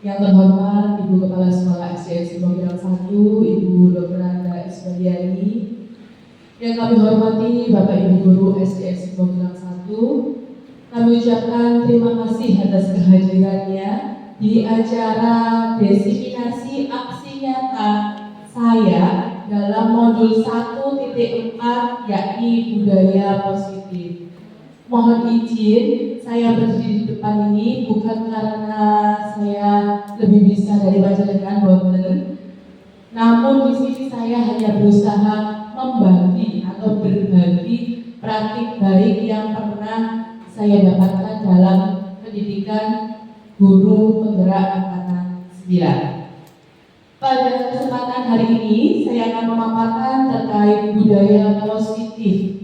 Yang terhormat Ibu Kepala Sekolah SDN Sibolga 1, Ibu Dr. Anda Isbadiani. Yang kami hormati Bapak Ibu Guru SDN Sibolga 1, kami ucapkan terima kasih atas kehadirannya di acara desiminasi aksi nyata saya dalam modul 1.4 yakni budaya positif. Mohon izin saya berdiri di depan ini bukan karena saya lebih bisa dari panjenengan boten, namun di sini saya hanya berusaha membagi atau berbagi praktik baik yang pernah saya dapatkan dalam pendidikan guru penggerak angkatan 9. Pada kesempatan hari ini saya akan memaparkan terkait budaya positif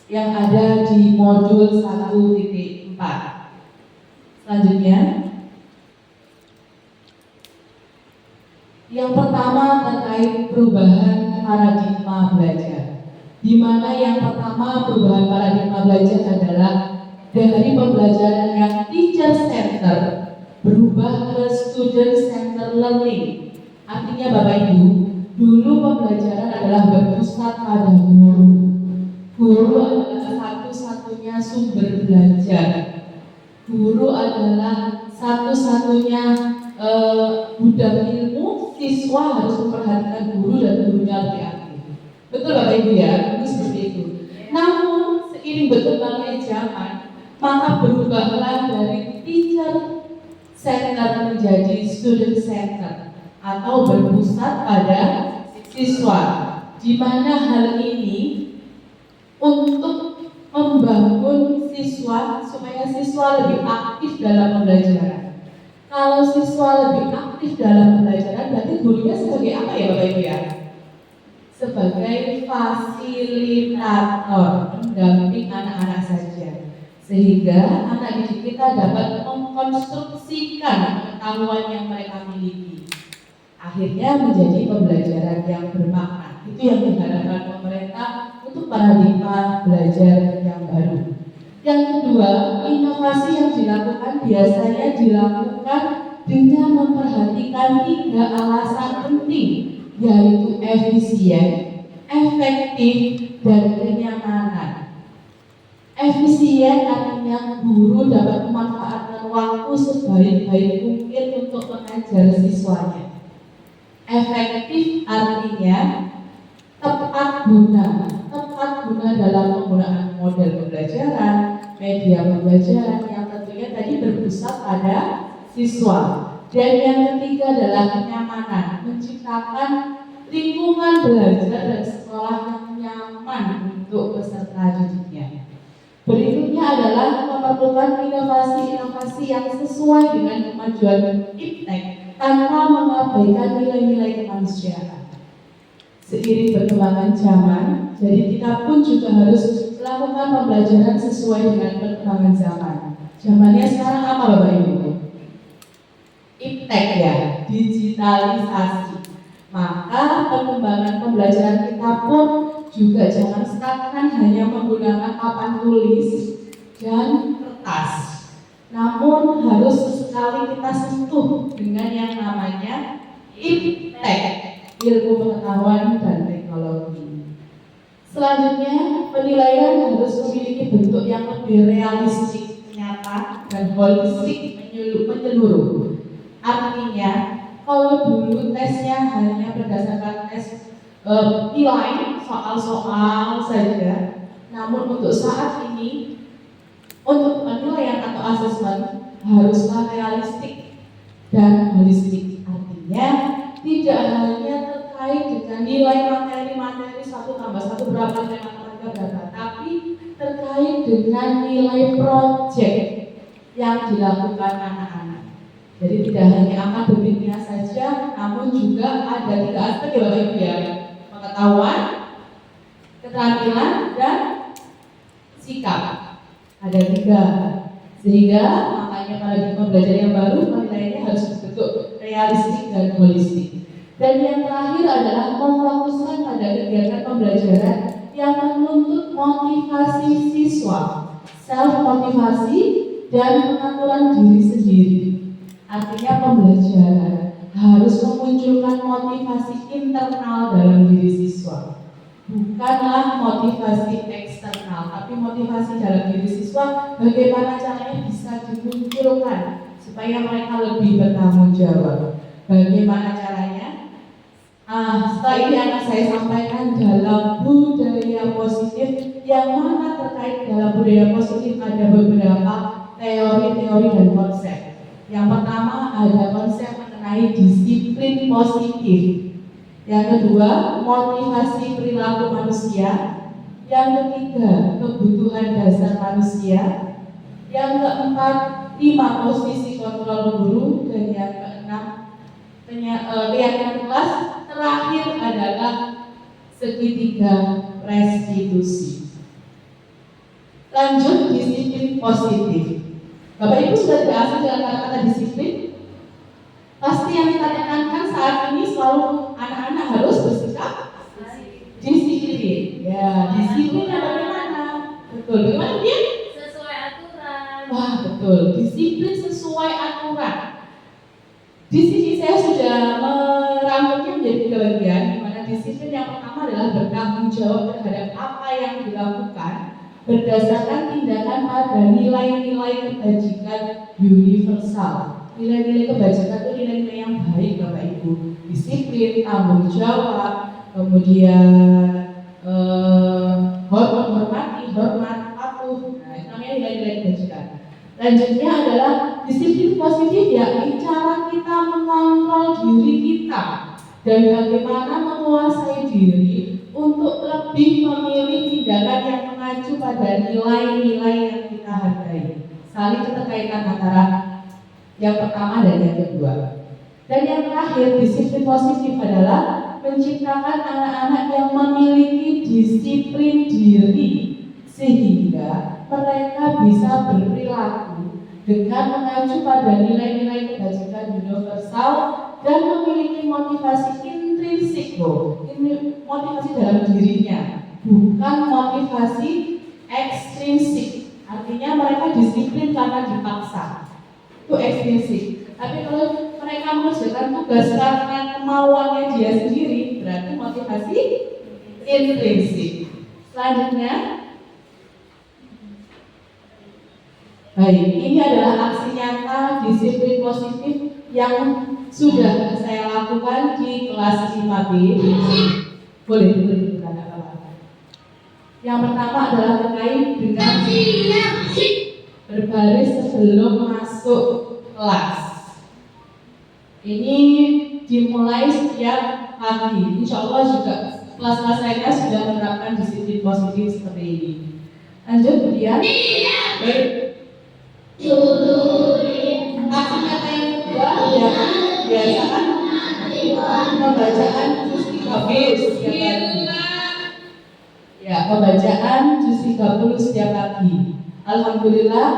yang ada di modul 1.4. Selanjutnya, yang pertama terkait perubahan paradigma belajar. Di mana yang pertama perubahan paradigma belajar adalah dari pembelajaran yang teacher center berubah ke student center learning. Artinya Bapak Ibu, dulu pembelajaran adalah berpusat pada guru. Guru adalah satu-satunya sumber belajar. Guru adalah satu-satunya gudang ilmu. Siswa harus memperhatikan guru dan gurunya lebih aktif. Betul Bapak Ibu ya, itu seperti itu. Namun seiring berkembangnya zaman, maka berubahlah dari teacher center menjadi student center atau berpusat pada siswa. Di mana hal ini untuk membangun siswa supaya siswa lebih aktif dalam pembelajaran. Kalau siswa lebih aktif dalam pembelajaran, berarti gurunya sebagai apa ya Bapak Ibu ya? Sebagai fasilitator, pendamping anak-anak saja. Sehingga anak didik kita dapat mengkonstruksikan pengetahuan yang mereka miliki. Akhirnya menjadi pembelajaran yang bermakna. Itu yang diharapkan pemerintah untuk paradigma belajar yang baru. Yang kedua, inovasi yang dilakukan biasanya dilakukan dengan memperhatikan 3 alasan penting, yaitu efisien, efektif, dan kenyamanan. Efisien artinya guru dapat memanfaatkan waktu sebaik-baik mungkin untuk mengajar siswanya. Efektif artinya tepat guna dalam penggunaan model pembelajaran, media pembelajaran yang tentunya tadi berpusat pada siswa. Dan yang ketiga adalah kenyamanan, menciptakan lingkungan belajar dan sekolah yang nyaman untuk peserta didiknya. Berikutnya adalah memerlukan inovasi-inovasi yang sesuai dengan kemajuan iptek tanpa mengabaikan nilai-nilai kemanusiaan. Seiring perkembangan zaman, jadi kita pun juga harus melakukan pembelajaran sesuai dengan perkembangan zaman. Zamannya sekarang apa Bapak Ibu? Iptek ya, digitalisasi. Maka perkembangan pembelajaran kita pun juga jangan stagnan hanya menggunakan papan tulis dan kertas. Namun harus sesekali kita sentuh dengan yang namanya iptek, ilmu pengetahuan dan teknologi. Selanjutnya, penilaian harus memiliki bentuk yang lebih realistik, nyata, dan holistik menyeluruh. Artinya, kalau dulu tesnya hanya berdasarkan tes nilai soal-soal saja, namun untuk saat ini untuk penilaian atau asesmen haruslah realistik dan holistik. Artinya tidak hanya terkait dengan nilai materi 1+1 berapa, nilai matematika berapa, tapi terkait dengan nilai proyek yang dilakukan anak-anak. Jadi tidak hanya akademiknya saja, namun juga ada 3 aspek ya Bapak Ibu ya: pengetahuan, keterampilan, dan sikap. Ada 3, sehingga makanya paradigma belajar yang baru penilaiannya harus berbentuk realistik dan holistik. Dan yang terakhir adalah memfokuskan pada kegiatan pembelajaran yang menuntut motivasi siswa, self motivasi, dan pengaturan diri sendiri. Artinya pembelajaran harus memunculkan motivasi internal dalam diri siswa. Bukanlah motivasi eksternal, tapi motivasi dalam diri siswa bagaimana caranya bisa dimunculkan supaya mereka lebih bertanggung jawab. Bagaimana caranya? Setelah ini akan saya sampaikan dalam budaya positif, yang mana terkait dalam budaya positif ada beberapa teori-teori dan konsep. Yang pertama ada konsep mengenai disiplin positif. Yang kedua, motivasi perilaku manusia. Yang ketiga, kebutuhan dasar manusia. Yang keempat, 5 posisi kontrol guru. Dan yang keenam, keyakinan kelas. Terakhir adalah segitiga restitusi. Lanjut, disiplin positif. Bapak Ibu sudah berhasil dengan kata-kata disiplin? Pasti yang kita tekankan saat ini selalu anak-anak harus bersikap disiplin. Ya, disiplinnya bagaimana? Betul, bagaimana dia? Sesuai aturan. Wah, betul. Disiplin sesuai aturan. Di sini saya sudah merangkumnya menjadi 3 bagian, di mana disiplin yang pertama adalah bertanggung jawab terhadap apa yang dilakukan berdasarkan tindakan pada nilai-nilai kebajikan universal. Nilai-nilai kebajikan itu nilai-nilai yang baik, Bapak Ibu. Disiplin, tanggung jawab, kemudian hormat, patuh. Nah, itu namanya nilai-nilai kebajikan. Lanjutnya adalah disiplin positif, yakni cara kita mengontrol diri kita dan bagaimana menguasai diri untuk lebih memilih tindakan yang mengacu pada nilai-nilai yang kita hargai. Saling keterkaitan antara yang pertama dan yang kedua. Dan yang terakhir, disiplin positif adalah menciptakan anak-anak yang memiliki disiplin diri sehingga mereka bisa berperilaku dengan mengacu pada nilai-nilai kebajikan universal dan memiliki motivasi intrinsik, ini motivasi dalam dirinya, bukan motivasi ekstrinsik. Artinya mereka disiplin karena dipaksa, itu ekstrinsik. Tapi kalau mereka mengerjakan tugas karena kemauannya dia sendiri, berarti motivasi intrinsik. Selanjutnya, baik, ini adalah aksi nyata disiplin positif yang sudah saya lakukan di kelas 5B. Boleh bukan apa-apa. Yang pertama adalah terkait dengan berbaris sebelum masuk kelas. Ini dimulai setiap pagi. Insya Allah juga kelas-kelas lainnya sudah menerapkan disiplin positif seperti ini. Lanjut kemudian. Aksi kata yang kedua ya, biasakan pembacaan juz 30 setiap pagi. Ya, pembacaan juz 30 setiap pagi. Alhamdulillah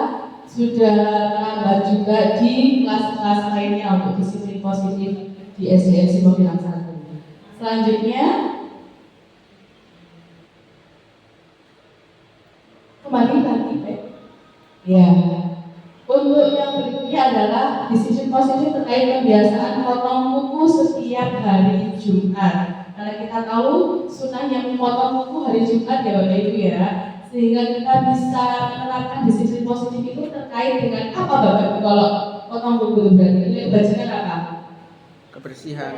sudah menambah juga di kelas-kelas lainnya untuk disiplin positif di SDN Simobilang 1. Selanjutnya kembali tadi, ya. Untuk yang berikutnya adalah disiplin positif terkait kebiasaan potong kuku setiap hari Jumat. Karena kita tahu sunnah yang memotong kuku hari Jumat ya Bapak Ibu ya, sehingga kita bisa menerapkan disiplin positif itu terkait dengan apa Bapak Ibu kalau potong kuku itu berarti nilai kebajikan apa? Kebersihan.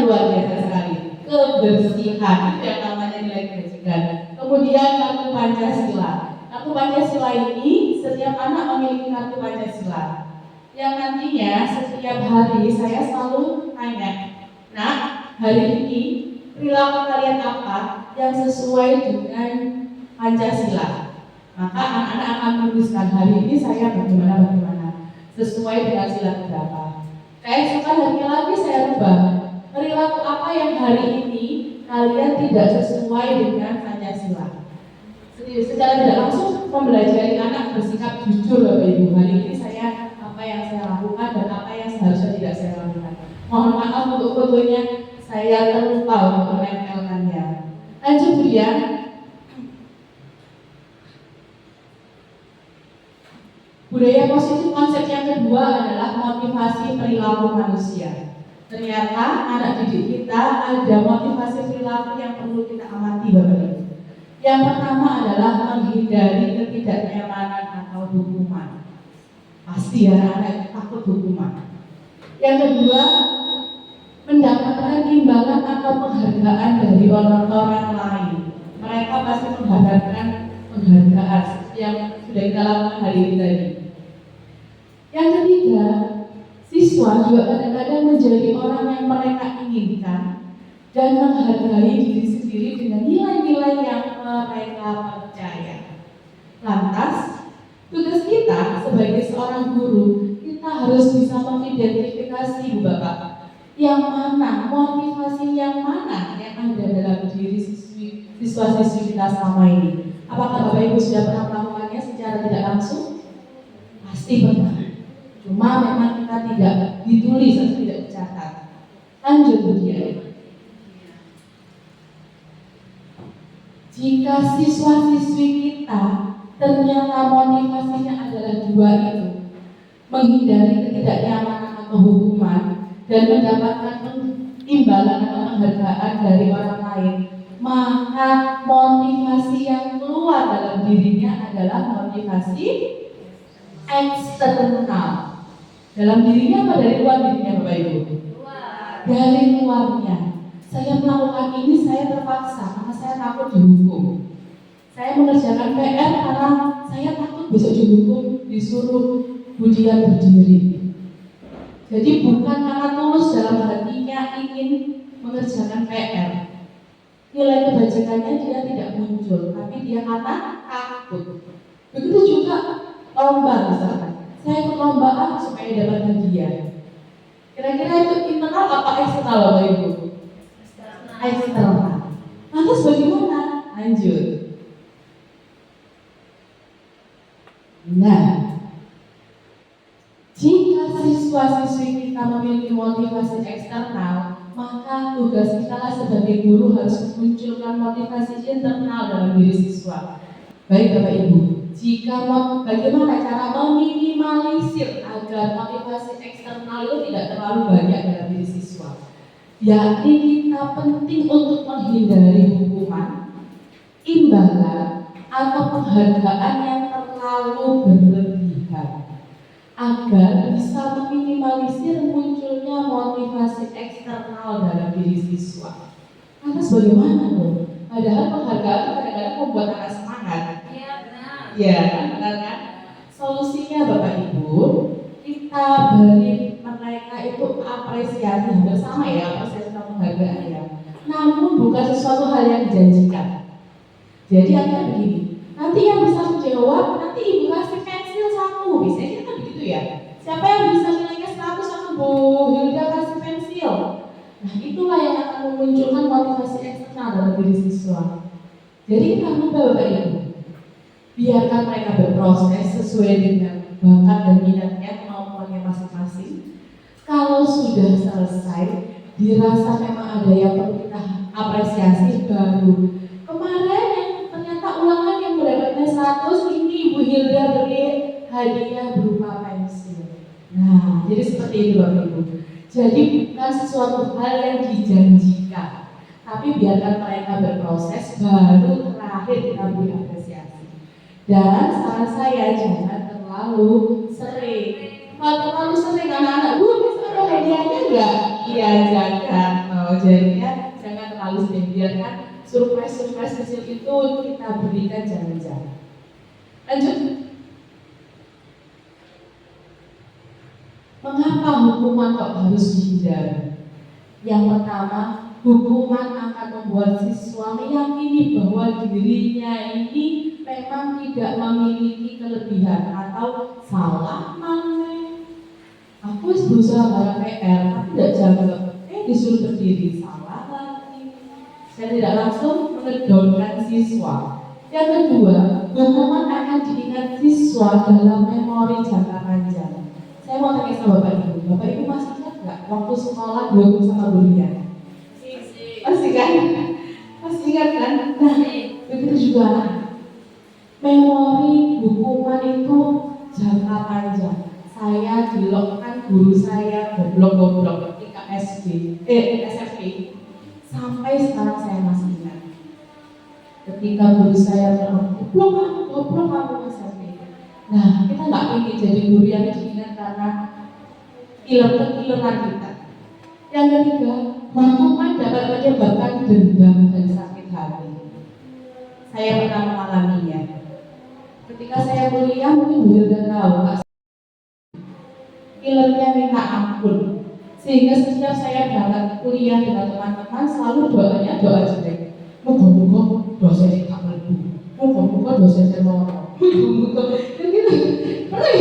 Luar biasa sekali. Kebersihan itu yang namanya nilai kebajikan. Kemudian kartu Pancasila. Kartu Pancasila ini setiap anak memiliki kartu Pancasila yang nantinya setiap hari saya selalu tanya, nah hari ini perilaku kalian apa yang sesuai dengan Pancasila? Maka anak-anak akan menuliskan hari ini saya bagaimana sesuai dengan sila keberapa. Keesokan harinya lagi saya rubah, perilaku apa yang hari ini kalian tidak sesuai dengan Pancasila. Secara tidak langsung mempelajari anak bersikap jujur Bapak Ibu. Hari ini saya apa yang saya lakukan dan apa yang seharusnya tidak saya lakukan. Mohon maaf untuk fotonya, saya terlupa untuk menempelkannya. Lanjut kemudian, budaya positif konsep yang kedua adalah motivasi motivasi perilaku manusia. Ternyata anak didik kita ada motivasi perilaku yang perlu kita amati, Bapak Ibu. Yang pertama adalah menghindari ketidaknyamanan atau hukuman. Pasti ya, anak takut hukuman. Yang kedua, mendapatkan imbalan atau penghargaan dari orang lain. Mereka pasti mengharapkan penghargaan yang sudah kita lakukan hari ini tadi. Yang ketiga, siswa juga kadang-kadang menjadi orang yang mereka inginkan dan menghargai diri sendiri dengan nilai-nilai yang mereka percaya. Lantas, tugas kita sebagai seorang guru, kita harus bisa mengidentifikasi, Bapak, yang mana, motivasi yang mana yang ada dalam diri siswa-siswi kita selama ini. Apakah Bapak Ibu sudah pernah melakukannya secara tidak langsung? Pasti pernah. Cuma memang kita tidak ditulis atau tidak dicatat. Lanjut kemudian. Jika siswa-siswi kita ternyata motivasinya adalah dua itu, menghindari ketidaknyamanan atau hukuman dan mendapatkan imbalan atau penghargaan dari orang lain, maka motivasi yang keluar dalam dirinya adalah motivasi eksternal. Dalam dirinya apa dari luar dirinya, Bapak Ibu? Dari luarnya. Saya melakukan ini, saya terpaksa karena saya takut dihukum. Saya mengerjakan PR karena saya takut besok dihukum, disuruh budian berdiri. Jadi bukan karena tulus dalam hatinya ingin mengerjakan PR. Nilai kebajikannya dia tidak muncul, tapi dia karena takut. Begitu juga lomba misalkan. Saya ikut lomba supaya dapat hadiah. Kira-kira itu internal apa eksternal, Bapak Ibu? Eksternal. Lantas bagaimana? Lanjut. Nah, jika siswa-siswi kita memiliki motivasi eksternal, maka tugas kita sebagai guru harus memunculkan motivasi internal dalam diri siswa. Baik Bapak Ibu, bagaimana cara meminimalisir agar motivasi eksternal itu tidak terlalu banyak dalam diri siswa? Yakni kita penting untuk menghindari hukuman, imbalan, atau penghargaan yang terlalu berlebihan, agar bisa meminimalisir munculnya motivasi eksternal dalam diri siswa. Lantas bagaimana dong? Padahal penghargaan kadang-kadang membuat anak semangat. Iya benar. Ya, benar kan? Solusinya Bapak Ibu, kita beri mereka itu apresiasi bersama ya, apresiasi dan penghargaan ya. Namun bukan sesuatu hal yang dijanjikan. Jadi akhirnya begini, nanti yang bisa menjawab, nanti Ibu kasih pensil 1, biasanya kan begitu ya. Siapa yang bisa nilainya 100 sama Bu Hilda kasih pensil. Nah itulah yang akan memunculkan motivasi eksternal dalam diri siswa. Jadi kita minta Bapak Ibu, biarkan mereka berproses sesuai dengan bakat dan minatnya, kemampuannya masing-masing. Kalau sudah selesai, dirasa memang ada yang perlu kita apresiasi, baru kemarin yang ternyata ulangan yang mendapatnya 100, ini Ibu Hilda beri hadiah berupa pensil. Nah, jadi seperti itu Bapak Ibu. Jadi bukan sesuatu hal yang dijanjikan, tapi biarkan mereka berproses, baru terakhir kita beri apresiasi. Dan saran saya jangan terlalu sering. Kalau terlalu sering anak-anak, bisa ada hadiahnya enggak? Iya jangan. Jadinya jangan terlalu sering. Biarkan surprise kecil itu kita berikan jangan-jangan. Lanjut. Mengapa hukuman kok harus dihindari? Yang pertama, hukuman akan membuat siswa meyakini bahwa dirinya ini memang tidak memiliki kelebihan atau salah mana. Aku berusaha barang PR, tapi tidak jaga. Disuruh berdiri, salah lagi. Saya tidak langsung mengedownkan siswa. Yang kedua, hukuman akan diingat siswa dalam memori jangka panjang. Saya mau tanya sama Bapak Ibu. Bapak Ibu masih ingat nggak waktu sekolah dua sama gurunya? Masih kan? Masih ingat kan? Nah, begitu juga anak. Memori hukuman itu jangka panjang. Saya dilokkan guru saya goblok-goblok ketika SMP, sampai sekarang saya masih ingat. Ketika guru saya bilang, goblok kamu SMP. Nah, kita nggak ingin jadi guru yang diingat karena kiler-kileran kita. Yang ketiga, hukuman dapat menyebabkan dendam dan sakit hati. Saya pernah mengalaminya. Ketika saya kuliah, mungkin sudah tahu, kilernya minta ampun. Sehingga setiap saya berangkat kuliah dengan teman-teman, selalu doanya doa jelek. Moga-moga dosen saya tak melebu, moga-moga dosen saya lorong, moga-moga. Dan gitu, pernah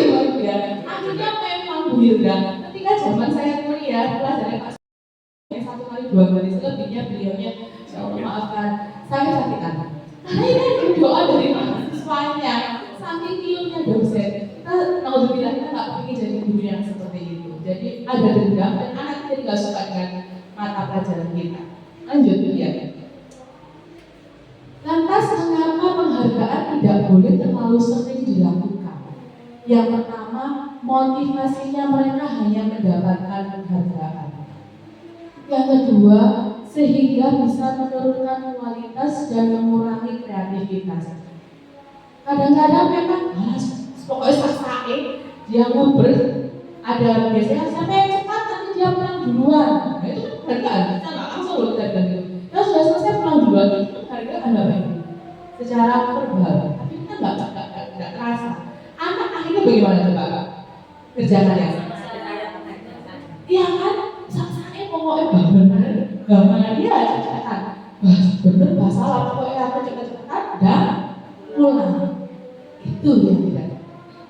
ya? Akhirnya memang Hilda. Ketika zaman saya kuliah, pelajaran Pak yang 1 kali 2 kali selebihnya beliaunya, ya Allah maafkan, saya sakit hati. Karena ini doa dari mahasiswanya, saking kilnya dosen. Alhamdulillah kita nggak ingin jadi guru yang seperti itu. Jadi ada dendam dan anak kita nggak suka dengan mata pelajaran kita. Lanjut ya. Lantas mengapa penghargaan tidak boleh terlalu sering dilakukan? Yang pertama, motivasinya mereka hanya mendapatkan penghargaan. Yang kedua, sehingga bisa menurunkan kualitas dan mengurangi kreativitas. Kadang-kadang memang pokoknya saksae dia nguber, ada biasanya siapa yang cepat nanti dia pulang duluan. Nah itu penghargaan, kita nggak langsung loh kita bilang gitu. Kalau sudah selesai pulang duluan itu penghargaan apa ini? Secara verbal, tapi kita nggak terasa. Anak akhirnya bagaimana coba Kak? Kerjaannya? Iya kan? Saksae pokoknya benar, gambarnya dia cepetan. Bener nggak salah pokoknya aku cepet-cepetan dan pulang. Itu yang tidak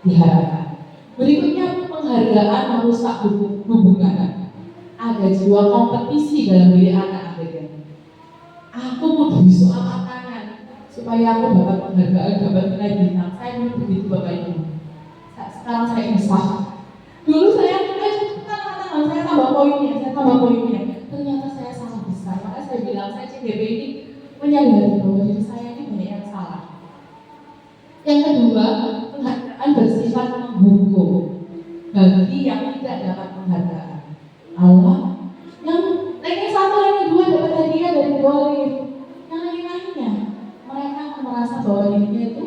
diharapkan. Berikutnya, penghargaan merusak hubungan. Ada jiwa kompetisi dalam diri anak akhirnya. Aku kudu bisa angkat tangan supaya aku dapat penghargaan, dapat nilai bintang. Saya dulu begitu Bapak Ibu. Sekarang saya insaf. Dulu saya cepetan angkat tangan, saya tambah poinnya. Ternyata saya salah besar. Maka saya bilang saya CGP ini menyadari bahwa diri saya ini banyak yang salah. Yang kedua, penghargaan bersifat menghukum bagi yang tidak dapat penghargaan. Allah yang ranking 1, ranking 2 dapat hadiah dari Golif. Yang lain-lainnya mereka merasa bahwa dirinya itu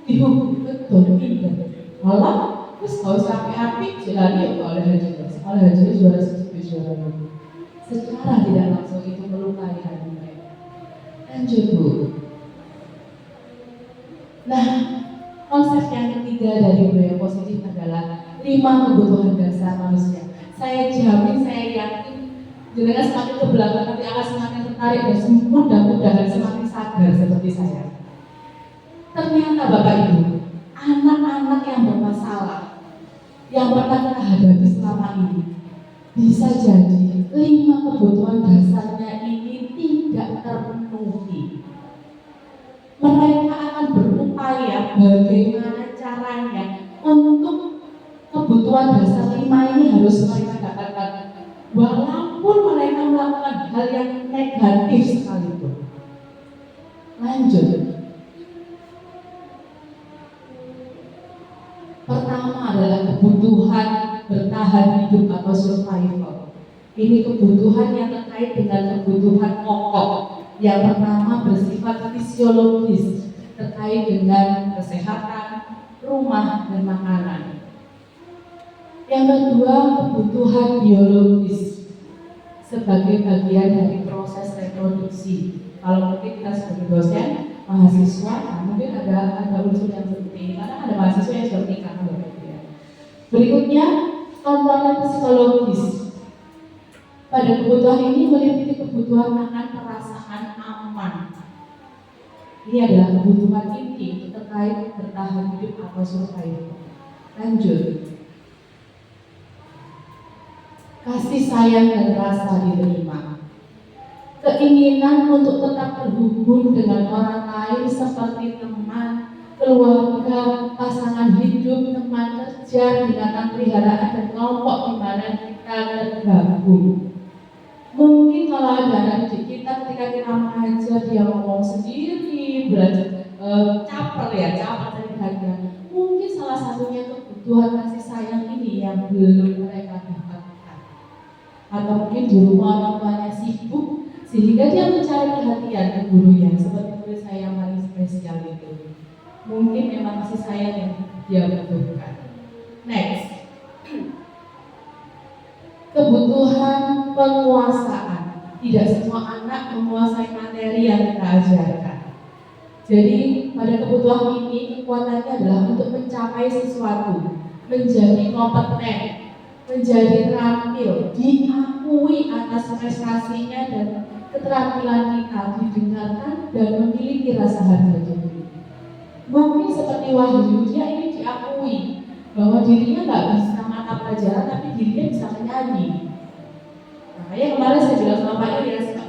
dihukum betul tidak. Allah terus kalau sampai api jelali oleh haji juara satu juara. Secara tidak langsung itu melukai hati mereka. Lanjut Bu. Nah, konsep yang ketiga dari budaya positif adalah 5 kebutuhan dasar manusia. Saya jamin, saya yakin jenengan semakin ke belakang nanti akan semakin tertarik dan mudah-mudahan semakin sadar seperti saya. Ternyata Bapak Ibu, anak-anak yang bermasalah yang pernah kita hadapi selama ini bisa jadi 5 kebutuhan dasarnya ini tidak terpenuhi. Mereka akan berupaya bagaimana caranya untuk kebutuhan dasar 5 ini harus mereka dapatkan walaupun mereka melakukan hal yang negatif sekalipun. Lanjut. Pertama adalah kebutuhan bertahan hidup atau survival. Ini kebutuhan yang terkait dengan kebutuhan pokok. Yang pertama bersifat fisiologis, terkait dengan kesehatan, rumah, dan makanan. Yang kedua, kebutuhan biologis sebagai bagian dari proses reproduksi. Kalau mungkin kita sebagai dosen, mahasiswa, nah mungkin ada unsur yang seperti ini, karena ada mahasiswa yang sudah menikah. Berikutnya, komponen psikologis. Pada kebutuhan ini meliputi kebutuhan akan perasaan aman. Ini adalah kebutuhan inti terkait bertahan hidup atau survival. Lanjut. Kasih sayang dan rasa diterima. Keinginan untuk tetap terhubung dengan orang lain seperti teman, keluarga, pasangan hidup, teman kerja, binatang peliharaan, dan kelompok di mana kita tergabung. Mungkin kalau ada anak didik kita ketika kita mengajar dia ngomong sendiri, belajar caper dari bagian. Mungkin salah satunya kebutuhan kasih sayang ini yang belum mereka dapatkan. Atau mungkin di rumah orang tuanya sibuk sehingga dia mencari perhatian ke gurunya, seperti murid saya yang paling spesial itu. Mungkin memang kasih sayang yang dia butuhkan. Next, kebutuhan penguasaan. Tidak semua anak menguasai materi yang kita ajarkan. Jadi pada kebutuhan ini kekuatannya adalah untuk mencapai sesuatu, menjadi kompeten, menjadi terampil, diakui atas prestasinya dan keterampilan kita didengarkan dan memiliki rasa harga diri. Mungkin seperti Wahyu, dia ingin diakui bahwa dirinya nggak bisa mata pelajaran, tapi dirinya bisa menyanyi. Makanya kemarin saya bilang sama Pak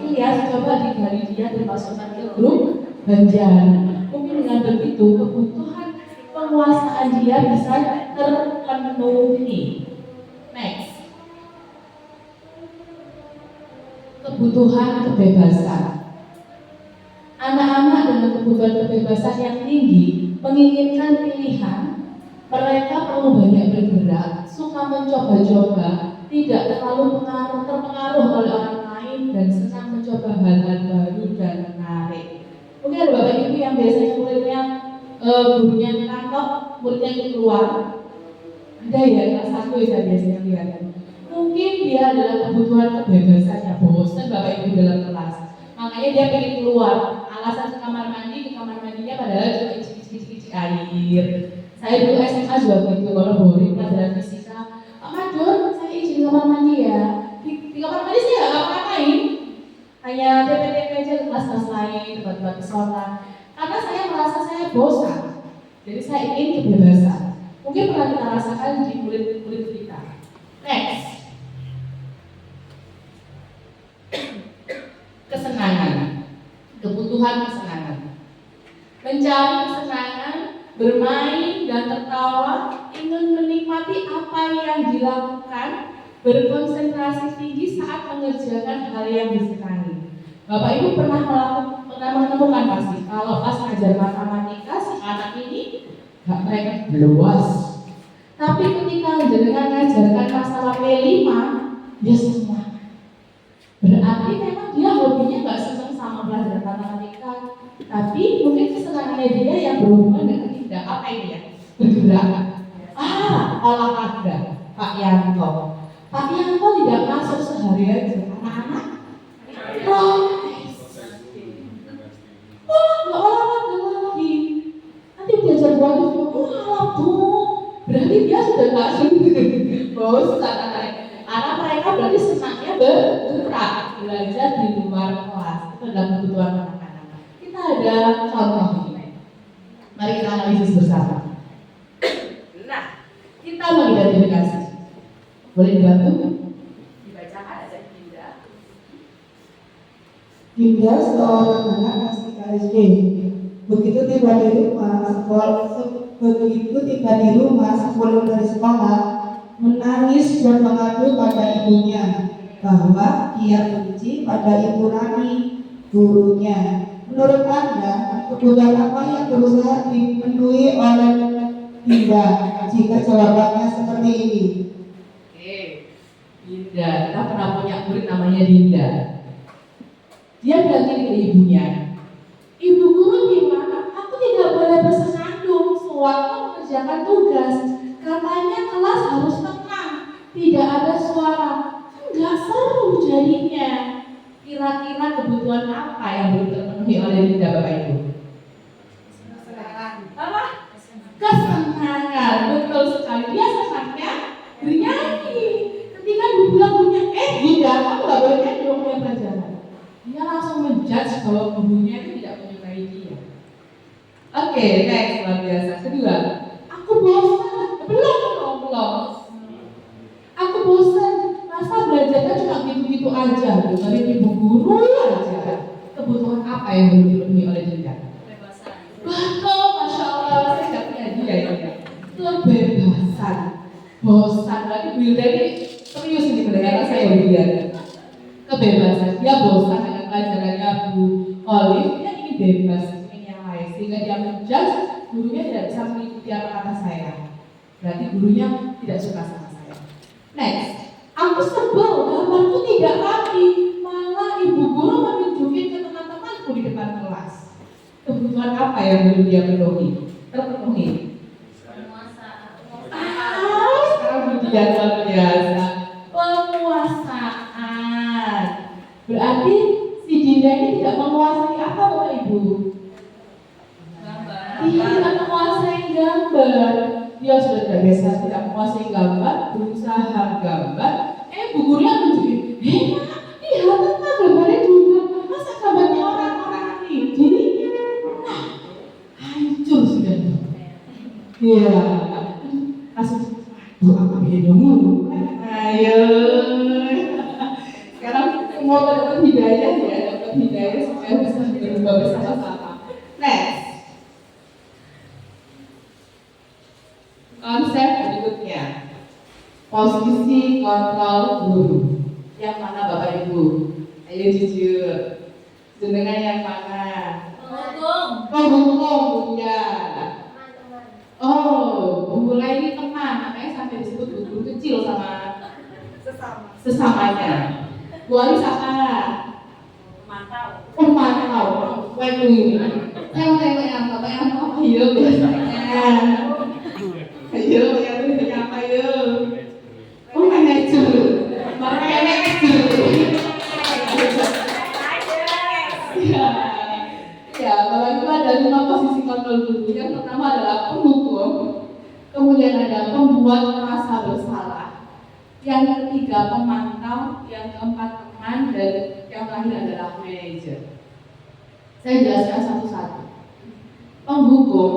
Ilyas, coba digali dia dimasukkan ke grup Banjar. Mungkin dengan begitu kebutuhan penguasaan dia bisa terpenuhi. Next, kebutuhan kebebasan. Anak-anak dengan kebutuhan kebebasan yang tinggi menginginkan pilihan. Mereka perlu banyak bergerak, suka mencoba-coba, tidak terlalu terpengaruh oleh orang lain dan senang mencoba hal-hal baru dan menarik. Mungkin ada bapak ibu yang biasanya muridnya gurunya kantor, muridnya keluar. Ada ya, kelas 1 saya biasanya lihat. Mungkin dia adalah kebutuhan kebebasannya, bosan bapak ibu dalam kelas. Makanya dia pengen keluar. Alasan ke kamar mandinya padahal cuma icik-icik air. Saya dulu SMA juga gitu, kalau boring pelajaran fisika, Pak Madun, saya izin kamar mandi ya. Di kamar mandi saya nggak ngapa-ngapain, hanya TP-TP aja ke kelas-kelas lain, tempat-tempat pesona. Karena saya merasa saya bosan, jadi saya ingin kebebasan. Mungkin pernah kita rasakan di murid-murid kita. Next, kesenangan, kebutuhan kesenangan, mencari kesenangan, bermain dan tertawa, ingin menikmati apa yang dilakukan, berkonsentrasi tinggi saat mengerjakan hal yang disenangi. Bapak Ibu pernah menemukan pasti kalau pas ngajar matematika si anak ini mereka luas. Tapi ketika jenengan ngajarkan masalah P5, dia semua. Berarti memang dia hobinya nggak senang sama pelajaran matematika, tapi mungkin kesenangannya dia yang berhubungan dengan tidak apa ini ya, bergerak. Olahraga. Pak Yanto tidak masuk sehari aja. Anak-anak protes. Nggak olahraga lagi. Nanti belajar buat Bu. Berarti dia sudah nggak bosan anak mereka berarti senangnya bergerak, belajar di luar kelas. Itu adalah kebutuhan anak-anak. Kita ada contoh ini. Mari kita analisis bersama. Nah, kita mengidentifikasi. Boleh dibantu? Dibacakan aja Dinda seorang anak asli KSD. Begitu tiba di rumah sebelum dari sekolah, menangis dan mengadu pada ibunya bahwa dia benci pada Ibu Rani, gurunya. Menurut Anda, kebutuhan apa yang berusaha dipenuhi oleh Dinda jika jawabannya seperti ini? Oke, Dinda, kita pernah punya murid namanya Dinda. Dia bilang gini ke ibunya, Ibu guru gimana? Aku tidak boleh bersenandung sewaktu mengerjakan tugas. Katanya kelas harus tenang, tidak ada suara. Enggak seru jadinya. Kira-kira kebutuhan apa yang belum terpenuhi oleh Dinda Bapak Ibu? Apa? Kesenangan. Betul sekali. Dia senangnya bernyanyi. Ketika dibilang punya, Dinda, kamu gak boleh nyanyi dong punya pelajaran. Dia langsung menjudge bahwa gurunya itu tidak menyukai dia. Oke, next, luar biasa. Kedua, aku bosan. Belum. Aku bosan. Masa belajarnya cuma gitu-gitu aja, dari ibu guru aja. Kebutuhan apa yang belum dipenuhi oleh Dinda? Kebebasan. Betul, Masya Allah, saya nggak punya dia ya. Kebebasan, bosan. Lagi Wilda ini serius ini mendengar saya Wilda. Kebebasan, dia bosan dengan pelajarannya Bu Olive, dia ingin bebas, ingin yang lain, sehingga dia menjudge gurunya tidak bisa mengikuti apa kata saya. Berarti gurunya tidak suka sama saya. Next, aku sebel gambarku tidak rapi, malah ibu guru menunjukin ke teman-temanku di depan kelas. Kebutuhan apa yang belum dia terpenuhi? Sekarang dia luar biasa. Penguasaan. Berarti si Dinda ini tidak menguasai apa Bapak Ibu? Dia tidak menguasai gambar. Dia sudah biasa tidak menguasai gambar, berusaha gambar. Bu gurunya menunjukin, lihat tentang gambarnya juga. Masa gambarnya orang-orang ini? Jadi, hancur sudah. Iya. Langsung, apa bedamu? Ayo. Sekarang semua dapat hidayah ya, dapat hidayah supaya bisa berubah bersama-sama. Next. Konsep berikutnya, posisi kontrol guru. Yang mana Bapak Ibu? Ayo jujur. Jenengan yang mana? Penghukum ya. Oh, mulai ini teman, makanya sampai disebut guru kecil sama sesamanya. Bu Alis apa? Pemantau. Waduh ini. Tengok yang Bapak yang apa ya biasanya? Ayo, yang itu apa ya? Oh, manajer. Ya, Bapak Ibu ada 5 posisi kontrol guru. Yang pertama adalah penghukum, kemudian ada pembuat merasa bersalah, yang ketiga pemantau, yang keempat teman, dan yang terakhir adalah manajer. Saya jelaskan satu-satu. Penghukum,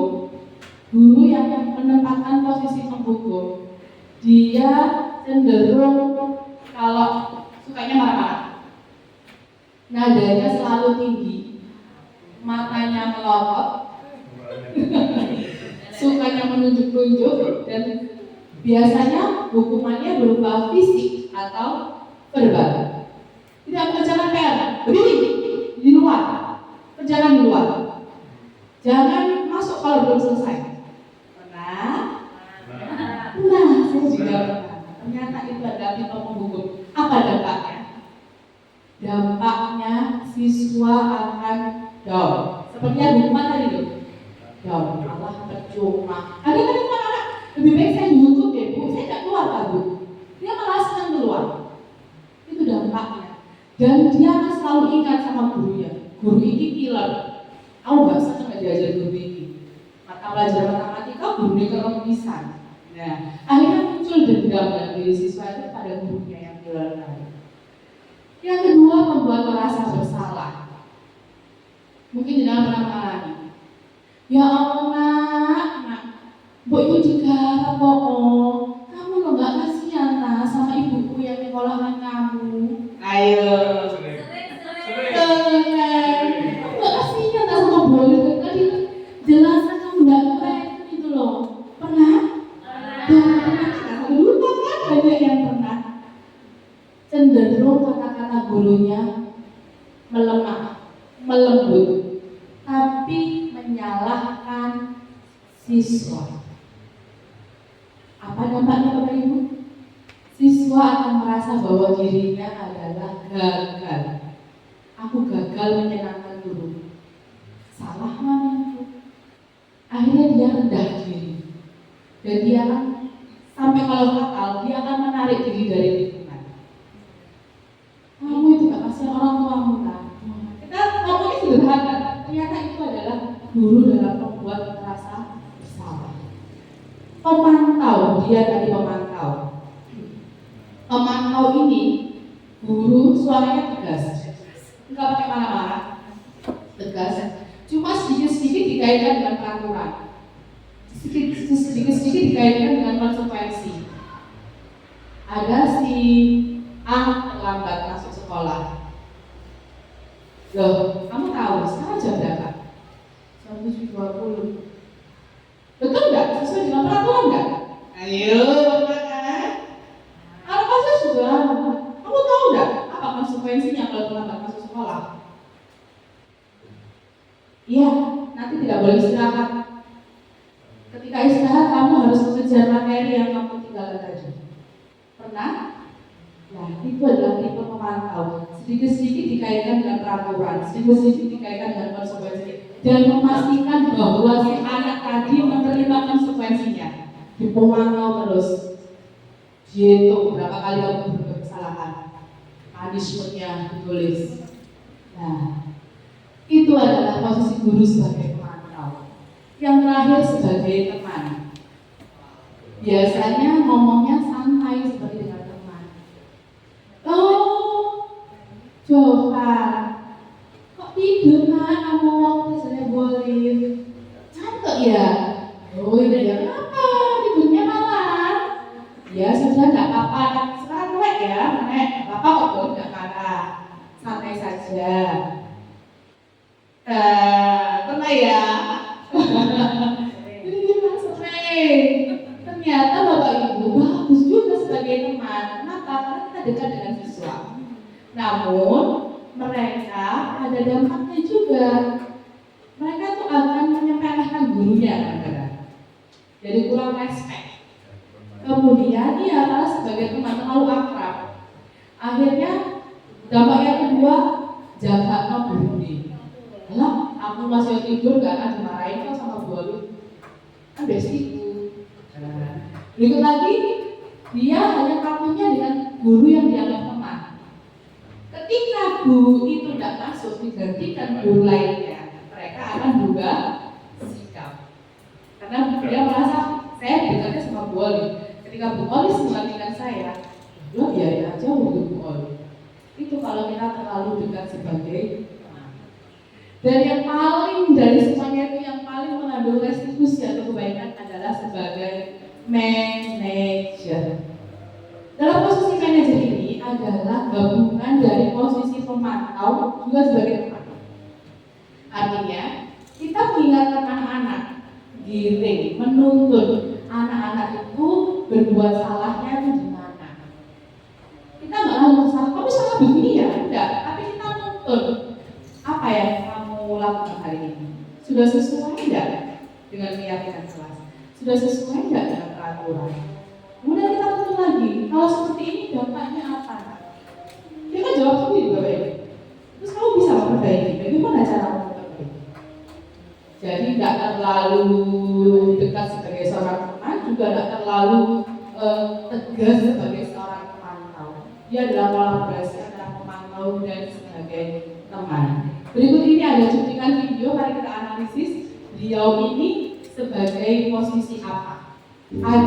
guru yang menempatkan posisi penghukum, dia cenderung kalau sukanya marah-marah, nadanya selalu tinggi, matanya melotot, sukanya menunjuk-nunjuk, dan biasanya hukumannya berupa fisik atau verbal. Tidak mengerjakan PR, berdiri di luar, kerjakan di luar, jangan masuk kalau belum selesai. Pernah, saya juga pernah. Ternyata itu adalah tipe penghukum. Apa dampaknya? Dampaknya siswa akan down. Seperti yang hukuman tadi loh. Down, Allah percuma. Ada kan anak-anak lebih baik saya dihukum deh Bu, saya tidak keluar Pak Bu. Dia malah senang keluar. Itu dampaknya. Dan dia akan selalu ingat sama gurunya. Guru ini killer. Aku nggak senang diajar guru ini. Mata pelajaran matematika gurunya kalau pisan. Nah, akhirnya muncul dendam dari siswa itu pada gurunya yang killer tadi. Yang kedua, membuat merasa bersalah. Mungkin jangan pernah mengalami. Ya Allah nak, Bu ibu digarap kok. Kamu lo nggak kasihan lah sama ibuku yang nyekolahan kamu. Ayo. Kamu nggak kasihan lah sama Bu itu tadi jelasan kamu nggak keren itu loh. Pernah? Lupa kan banyak yang pernah. Cenderung kata-kata gurunya melemah, melembut, tapi menyalahkan siswa. Apa dampaknya Bapak Ibu? Siswa akan merasa bahwa dirinya adalah gagal. Aku gagal menyenangkan guru. Salah mana itu? Akhirnya dia rendah diri. Dan dia akan sampai kalau fatal, dia akan menarik diri dari lingkungan. Kamu itu gak kasihan orang tuamu kan? Kita ngomongnya sederhana. Ternyata itu adalah guru dalam membuat merasa bersalah. Pemantau, dia tadi pemantau. Pemantau ini guru suaranya tegas, enggak pakai marah-marah, tegas. Cuma sedikit-sedikit dikaitkan dengan peraturan, sedikit-sedikit dikaitkan dengan konsekuensi. Ada si A terlambat masuk sekolah. Loh, kamu tahu sekarang jam berapa? Jam 7.20. Betul nggak? Sesuai dengan peraturan nggak? Ayo, kan? Kalau kasus sudah, kamu tahu nggak apa konsekuensinya kalau terlambat masuk sekolah? Iya, nanti tidak boleh istirahat. Ketika istirahat kamu harus mengejar materi yang kamu tinggalkan tadi. Pernah? Nah, itu adalah tipe pemantau. Sedikit-sedikit dikaitkan dengan peraturan, sedikit-sedikit dikaitkan dengan konsekuensi, dan memastikan bahwa si anak tadi menerima konsekuensinya. Dipemantau terus. Dihitung berapa kali kamu berbuat kesalahan, punishment-nya ditulis. Nah, itu adalah posisi guru sebagai pemantau. Yang terakhir sebagai teman. Biasanya ngomongnya santai seperti dengan teman. Oh, Johan, kok tidur nak kamu waktu saya boleh? Cantik ya? Oh iya, kenapa? Tidurnya malam? Ya sudah, tidak apa-apa. Sekarang melek ya, melek. Apa kok boleh tidak apa-apa? Santai saja. Pernah ya? Ini sering. Ternyata Bapak Ibu bagus juga sebagai teman. Kenapa? Karena kita dekat dengan siswa. Namun mereka ada dampaknya juga. Mereka tuh akan menyepelekan gurunya kadang-kadang. Jadi kurang respect. Kemudian dia malah sebagai teman terlalu akrab. Akhirnya dampak yang kedua, jaga guru. Lah, aku masih tidur gak akan dimarahin kok sama Bu Alu. Kan bestiku. Berikut lagi, dia hanya kakunya dengan guru yang dianggap teman. Ketika guru itu tidak masuk digantikan guru lainnya, mereka akan berubah sikap. Karena dia merasa saya dekatnya sama Bu Oli. Ketika Bu Oli menggantikan saya, ya biarin aja untuk Bu Oli. Itu kalau kita terlalu dekat sebagai teman. Dan yang paling dari semuanya itu yang paling mengandung restitusi atau kebaikan adalah sebagai manajer. Dalam posisi manajer ini adalah gabungan dari posisi pemantau juga sebagai teman. Artinya kita mengingatkan anak-anak, giring, menuntun anak-anak itu berbuat salahnya itu di mana. Kita nggak langsung salah, kamu salah begini ya, enggak. Tapi kita nuntun apa yang kamu lakukan hari ini. Sudah sesuai enggak dengan keyakinan kelas? Sudah sesuai enggak dengan peraturan? Kemudian kita tuntut lagi, kalau seperti ini dampaknya apa? Dia kan jawab sendiri Bapak Ibu. Terus kamu bisa memperbaiki, bagaimana cara memperbaiki? Jadi tidak terlalu dekat sebagai seorang teman, juga tidak terlalu tegas sebagai seorang pemantau. Dia adalah kolaborasi antara pemantau dan sebagai teman. Berikut ini ada cuplikan video, mari kita analisis beliau ini sebagai posisi apa. Nan,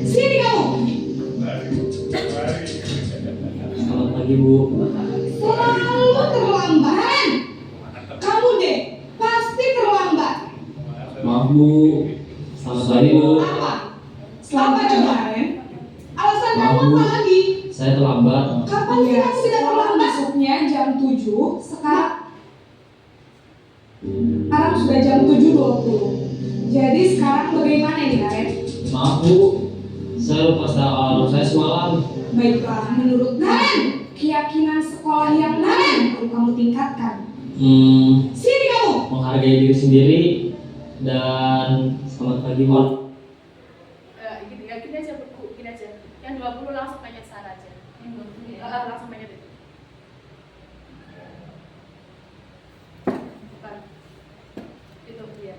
sini kamu. Selamat pagi Bu. Selalu terlambat. Kamu deh, pasti terlambat. Maaf Bu. Selamat pagi Bu. Apa? Apa coba? Alasan kamu Maaf, Bu. apa lagi? Saya terlambat. Kapan sih kamu tidak terlambat? Masuknya jam 7, sekarang sudah jam 7.20. Jadi sekarang bagaimana ini Karen? Maaf Bu. Saya lupa alarm saya semalam. Baiklah, menurut Karen, keyakinan sekolah yang mana perlu kamu tingkatkan? Sini kamu. Menghargai diri sendiri dan selamat pagi Bu. Gini aja Bu, gini aja. Yang 20 langsung tanya sana aja. Langsung tanya itu. Bukan. Itu dia.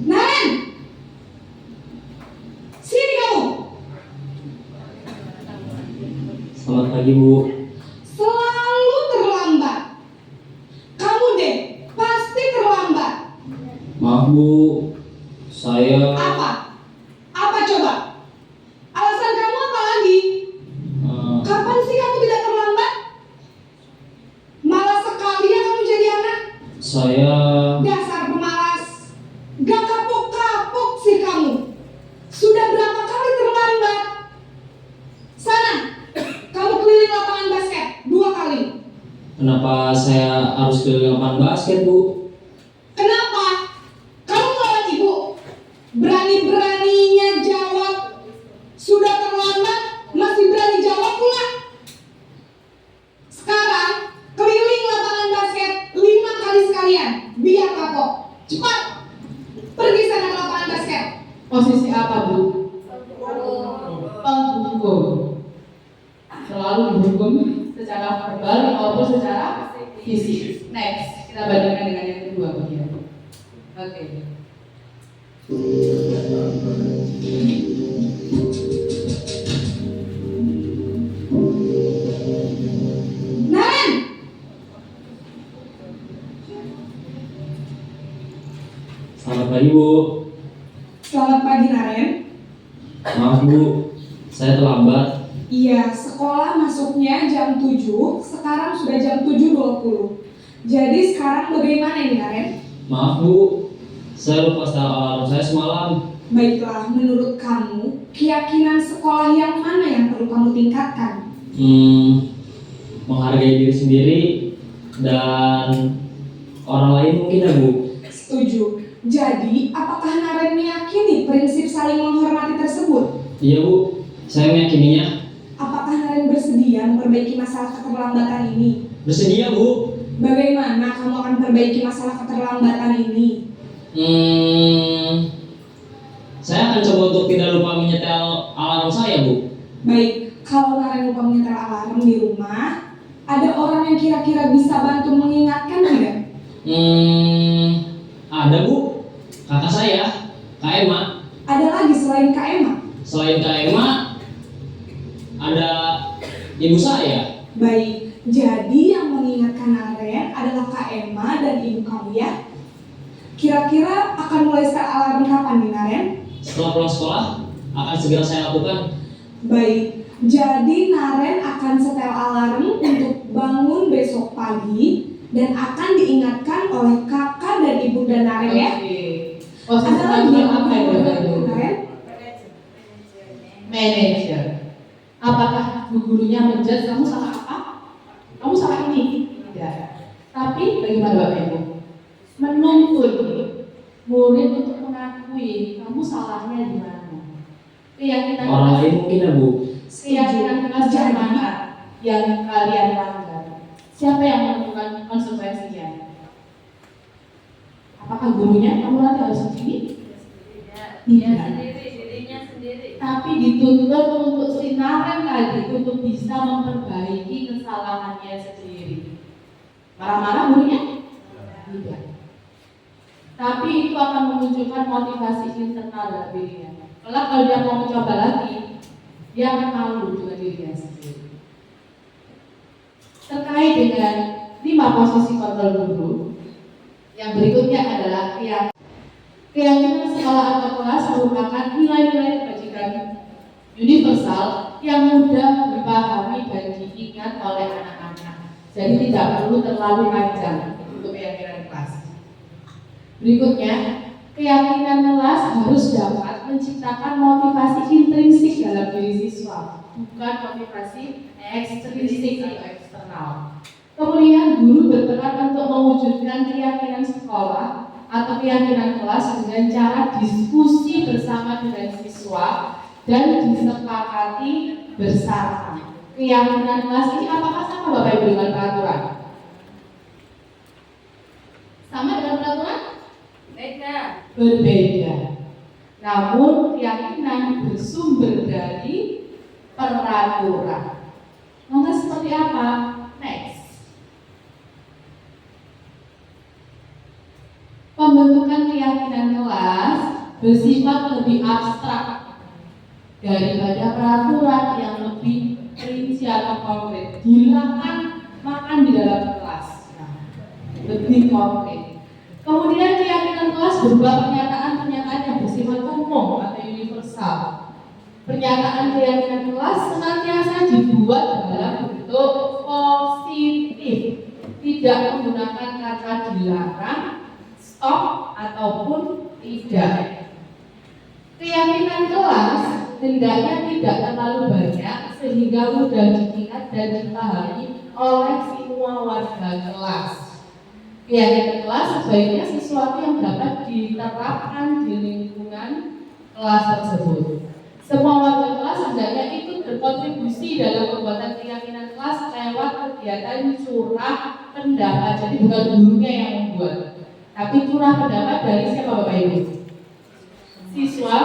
Nan, sini kamu. Selamat pagi Bu. Selalu terlambat. Kamu deh, pasti terlambat. Maaf Bu. Saya Apa? Apa coba? Alasan kamu apa lagi? Kapan sih kamu tidak terlambat? Malas sekali ya kamu jadi anak. saya Dasar pemalas. Gak kapok-kapok sih kamu. Sudah berapa kali terlambat? Sana, kamu keliling lapangan basket 2 kali. kenapa saya harus keliling lapangan basket Bu? Kenapa? Kamu lawan ibu. Berani Posisi apa, Bu? Penghukum. Selalu dihukum secara verbal maupun secara fisik. Next, kita bandingkan dengan yang kedua, Bu ya. Oke. Naren, Selamat pagi Bu. selamat pagi Naren. Maaf Bu, saya terlambat. Iya, sekolah masuknya jam 7, sekarang sudah jam 7.20. Jadi sekarang bagaimana ini Naren? Maaf Bu, saya lupa setel alarm saya semalam. Baiklah, menurut kamu, keyakinan sekolah yang mana yang perlu kamu tingkatkan? Menghargai diri sendiri dan orang lain mungkin ya Bu. Setuju. Jadi, apakah Naren meyakini prinsip saling menghormati tersebut? Iya Bu, saya meyakininya. Apakah Naren bersedia memperbaiki masalah keterlambatan ini? Bersedia Bu. Bagaimana kamu akan perbaiki masalah keterlambatan ini? Saya akan coba untuk tidak lupa menyetel alarm saya Bu. Baik, kalau Naren lupa menyetel alarm di rumah, ada orang yang kira-kira bisa bantu mengingatkan tidak? Ada Bu, kakak saya, Kak Emma. Ada lagi selain Kak Emma? Selain Kak Emma, ada ibu saya. Baik, jadi yang mengingatkan Naren adalah Kak Emma dan ibu kamu ya? Kira-kira akan mulai setel alarm kapan nih Naren? Setelah pulang sekolah, akan segera saya lakukan. Baik, jadi Naren akan setel alarm untuk bangun besok pagi dan akan diingatkan oleh kakak dan ibu dan Naren ya? Oke. Posisi Ada lagi yang apa ya, mengingatkan Naren? Manager. Apakah bu gurunya menjudge kamu salah apa? Kamu salah ini? Tidak. Tapi bagaimana Bapak Ibu? Menuntut murid untuk mengakui kamu salahnya di mana. Keyakinan Orang lain mungkin ya Bu. keyakinan keras yang mana yang kalian langgar? Siapa yang menentukan konsekuensinya? Apakah gurunya? Kamu nanti harus begini? Tidak. Dirinya sendiri. Tapi dituntut untuk si Naren tadi untuk bisa memperbaiki kesalahannya sendiri. Marah-marah gurunya? Tidak. Tapi itu akan menunjukkan motivasi internal dalam dirinya. Kalau dia mau mencoba lagi, dia akan malu dengan dirinya sendiri. Terkait dengan 5 posisi kontrol guru, yang berikutnya adalah keyakinan sekolah atau kelas merupakan nilai-nilai kebajikan universal yang mudah dipahami dan diingat oleh anak-anak. Jadi tidak perlu terlalu panjang untuk keyakinan kelas. Berikutnya, keyakinan kelas harus dapat menciptakan motivasi intrinsik dalam diri siswa, bukan motivasi ekstrinsik atau eksternal. Kemudian guru berperan untuk mewujudkan keyakinan sekolah atau keyakinan kelas dengan cara diskusi bersama dengan siswa dan disepakati bersama. Keyakinan kelas ini apakah sama Bapak Ibu dengan peraturan? Sama dengan peraturan? Beda. Berbeda. Namun keyakinan bersumber dari peraturan. Lantas seperti apa? Next. Pembentukan keyakinan kelas bersifat lebih abstrak daripada peraturan yang lebih rinci atau konkret. Dilarang makan di dalam kelas. Nah, lebih konkret. Kemudian keyakinan kelas berupa pernyataan-pernyataan yang bersifat umum atau universal. Pernyataan keyakinan kelas senantiasa dibuat dalam bentuk positif, tidak menggunakan kata dilarang, stop ataupun tidak. Keyakinan kelas hendaknya tidak terlalu banyak sehingga mudah diingat dan dipahami oleh semua warga kelas. Keyakinan kelas sebaiknya sesuatu yang dapat diterapkan di lingkungan kelas tersebut. Semua warga kelas hendaknya ikut berkontribusi dalam pembuatan keyakinan kelas lewat kegiatan curah pendapat. Jadi bukan gurunya yang membuat, tapi curah pendapat dari siapa Bapak Ibu? Siswa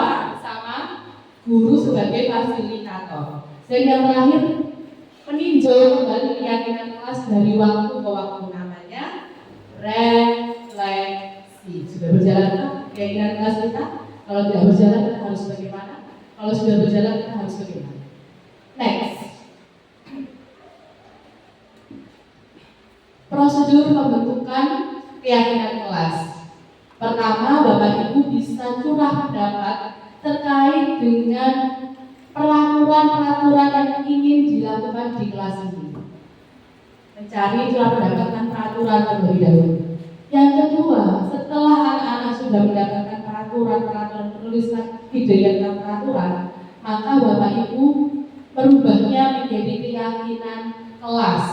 guru sebagai fasilitator. Dan yang terakhir, meninjau kembali keyakinan kelas dari waktu ke waktu, namanya refleksi. Sudah berjalankah keyakinan kelas kita? Kalau tidak berjalan kita harus bagaimana? Kalau sudah berjalan kita harus bagaimana? Next. Prosedur pembentukan keyakinan kelas. Pertama, Bapak Ibu bisa curah pendapat terkait dengan peraturan-peraturan yang ingin dilakukan di kelas ini. Mencari curah pendapat tentang peraturan terlebih dahulu. Yang kedua, setelah anak-anak sudah mendapatkan peraturan penulisan ide tentang peraturan, maka Bapak Ibu merubahnya menjadi keyakinan kelas.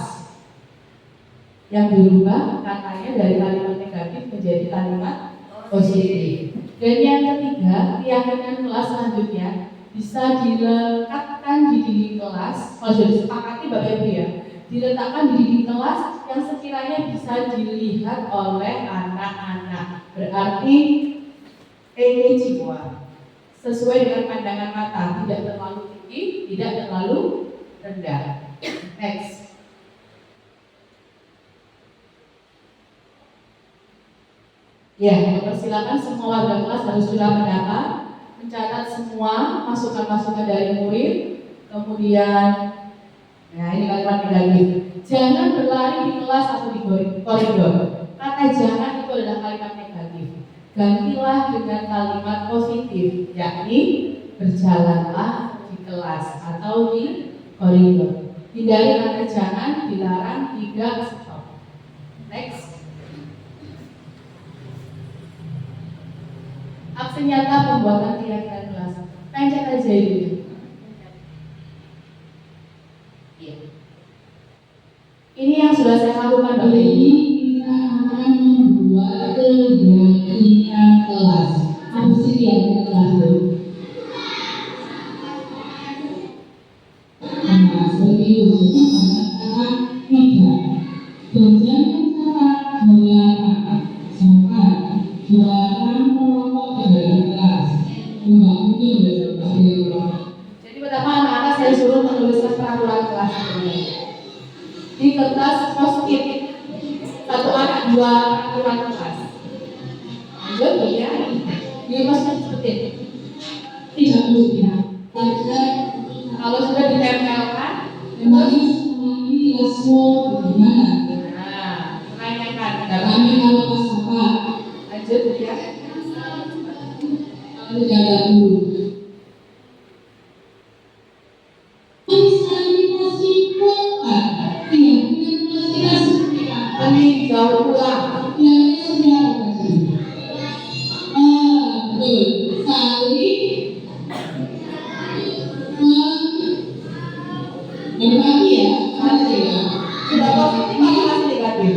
Yang dirubah katanya dari kalimat negatif menjadi kalimat positif. Dan yang ketiga, keyakinan kelas selanjutnya bisa dilekatkan di dinding kelas. Kalau sudah disepakati Bapak Ibu ya, diletakkan di dinding kelas yang sekiranya bisa dilihat oleh anak-anak. Berarti jiwa sesuai dengan pandangan mata, tidak terlalu tinggi, tidak terlalu rendah. Next. Ya, mempersilakan semua warga kelas harus sudah pendapat, mencatat semua masukan-masukan dari murid, kemudian, nah ini kalimat negatif. Jangan berlari di kelas atau di koridor. Kata jangan itu adalah kalimat negatif. Gantilah dengan kalimat positif, yakni berjalanlah di kelas atau di koridor. Hindari kata jangan, dilarang, tidak, stop. Next. Aksi nyata pembuatan keyakinan kelas. Pencet aja ini. Iya. Ini yang sudah saya lakukan Bapak Ibu. Kita akan membuat keyakinan kelas. Apa sih keyakinan kelas itu? Serius, kata tidak. Berjalan cara melarang, sampai jualan merokok di dalam kelas. Enggak mungkin ya. Jadi pertama anak-anak saya suruh menuliskan peraturan kelas di kertas post-it. Satu anak dua peraturan kelas. Lanjut ya. Di post-it seperti ini. Tidak mungkin. Karena Kalau sudah ditempelkan, memangnya ini kelasmu bagaimana? nah, menanyakan Kami kalau pas apa? lanjut ya. Kalau jaga dulu. Bisa dipastikan. Keyakinan kelas kita seperti apa? Meninjau ulang. Keyakinan seperti apa sih? Betul. Saling berbagi ya, saling ya. Sudah positif apa masih negatif?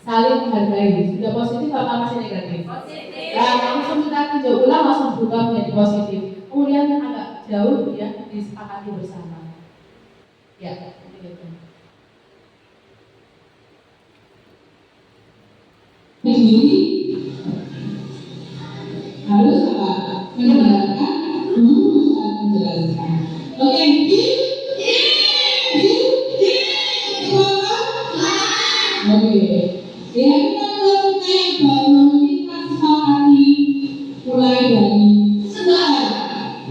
Saling menghargai. Sudah positif apa masih negatif? Positif. Ya, langsung kita tinjau ulang langsung berubah menjadi positif. Kemudian agak jauh ya disepakati bersama. Ya, begitu. Jadi harus apa? Mendengarkan, menjelaskan. Oke, oke. Ya kita baru kita sepakati mulai dari sebentar.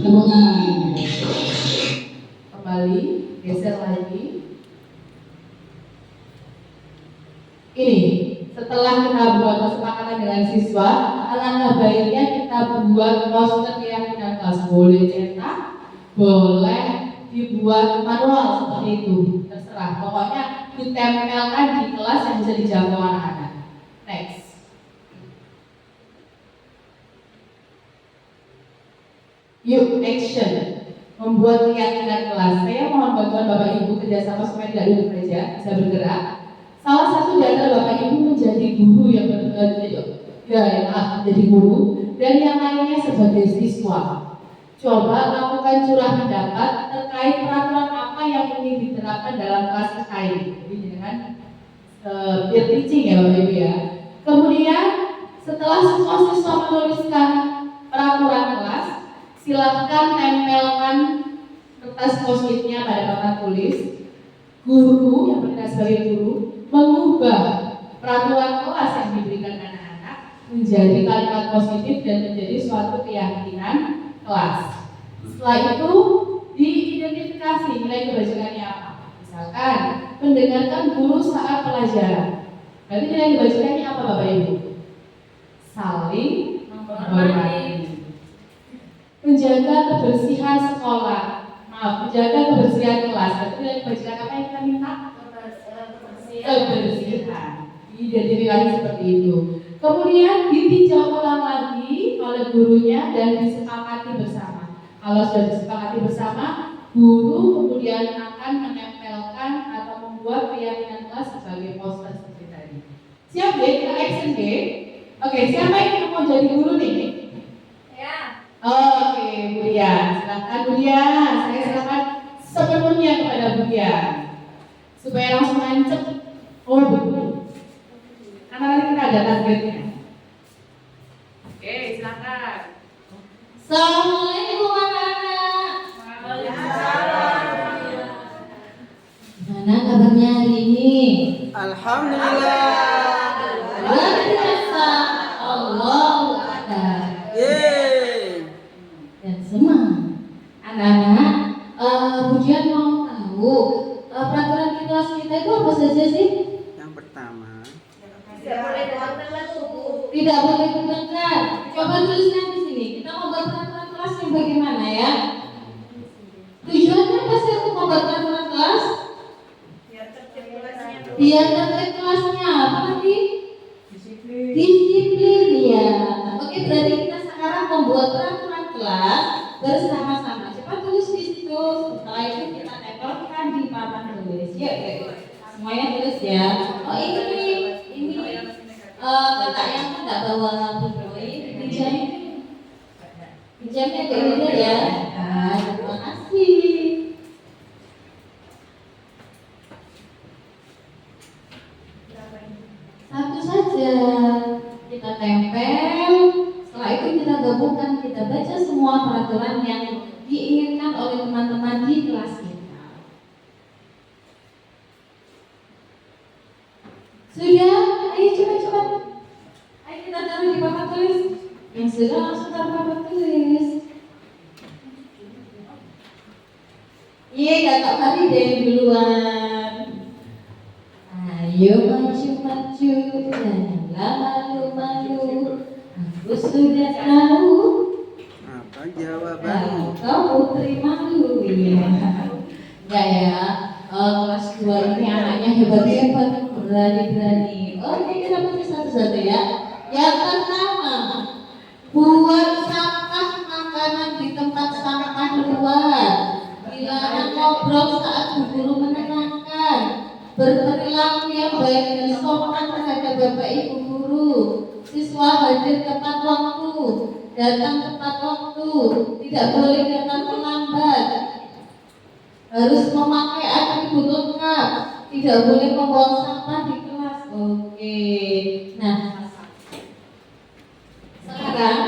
Tepuk tangan. Kembali, geser lagi. Ini, setelah kita buat kesepakatan dengan siswa, alangkah baiknya kita buat poster keyakinan kelas. Boleh cetak, boleh dibuat manual seperti itu, terserah. Pokoknya ditempelkan di kelas yang bisa dijangkau anak-anak. Next. Yuk, action. Membuat keyakinan kelas. Saya mohon bantuan Bapak Ibu kerjasama supaya tidak duduk saja, bisa bergerak. Salah satu di antara Bapak Ibu menjadi guru yang menjadi guru dan yang lainnya sebagai siswa. Coba lakukan curah pendapat terkait peraturan apa yang ingin diterapkan dalam kelas ini. Jadi dengan peer teaching ya Bapak Ibu ya. Kemudian setelah semua siswa menuliskan peraturan kelas, silahkan tempelkan kertas post-it-nya pada papan tulis. Guru yang bertugas sebagai guru mengubah peraturan kelas yang diberikan anak-anak menjadi kalimat positif dan menjadi suatu keyakinan kelas. Setelah itu diidentifikasi nilai kebajikannya apa. Misalkan mendengarkan guru saat pelajaran. Berarti nilai kebajikannya apa Bapak Ibu? Saling menghormati. Menjaga kebersihan sekolah. Menjaga kebersihan kelas. Berarti nilai kebajikan apa yang kita minta? Kebersihan. Identifikasi seperti itu. Kemudian ditinjau ulang lagi oleh gurunya dan disepakati bersama. Kalau sudah disepakati bersama, guru kemudian akan menempelkan atau membuat keyakinan kelas sebagai poster seperti tadi. Siap ya? Kita action ya? Oke, siapa yang mau jadi guru nih? Ya. Oke, Bu Dian. Silakan Bu Dian. Saya silakan sepenuhnya kepada Bu Dian. Supaya langsung nancep. Oh, betul. Karena nanti kita ada targetnya. Oke, silakan. Assalamualaikum anak-anak. Gimana kabarnya hari ini? Alhamdulillah. Luar biasa. Allahu Akbar. Yeay. Dan semangat. Anak-anak, Budian mau tahu peraturan di kelas kita itu apa saja sih? Yang pertama, Tidak boleh bertengkar. Coba tulisnya di sini. Kita mau buat peraturan kelas yang bagaimana ya? Tujuannya apa sih untuk membuat peraturan kelas? Biar tertib kelasnya. Apa lagi? Disiplin ya. Oke, berarti kita sekarang membuat peraturan kelas bersama-sama. Coba tulis di situ. Setelah itu kita tempelkan di papan tulis. Yuk. Semuanya tulis ya. Oh ini kakak yang tidak bawa buku pinjamnya ke ini ya. Terima kasih. Satu saja kita tempel. Setelah itu kita gabungkan, kita baca semua peraturan yang diinginkan oleh teman-teman di kelas kita. Sudah? Ayo cepat-cepat. Ayo kita taruh di papan tulis. Yang sudah langsung taruh papan tulis. Iya, kakak Fari dari duluan. Ayo maju-maju, janganlah malu-malu. Aku sudah tahu. apa jawabanmu? Kau putri malu ya. Enggak ya. Kelas 2 ini anaknya hebat-hebat, berani-berani. Oke, kita baca satu-satu ya. Yang pertama, buang sampah makanan di tempat sampah luar. Dilarang ngobrol saat bu guru menerangkan. Berperilaku yang baik dan sopan terhadap bapak ibu guru. Siswa hadir tepat waktu, datang tepat waktu, tidak boleh datang terlambat. Harus memakai atribut lengkap, tidak boleh membuang sampah di kelas. Oke. Nah, sekarang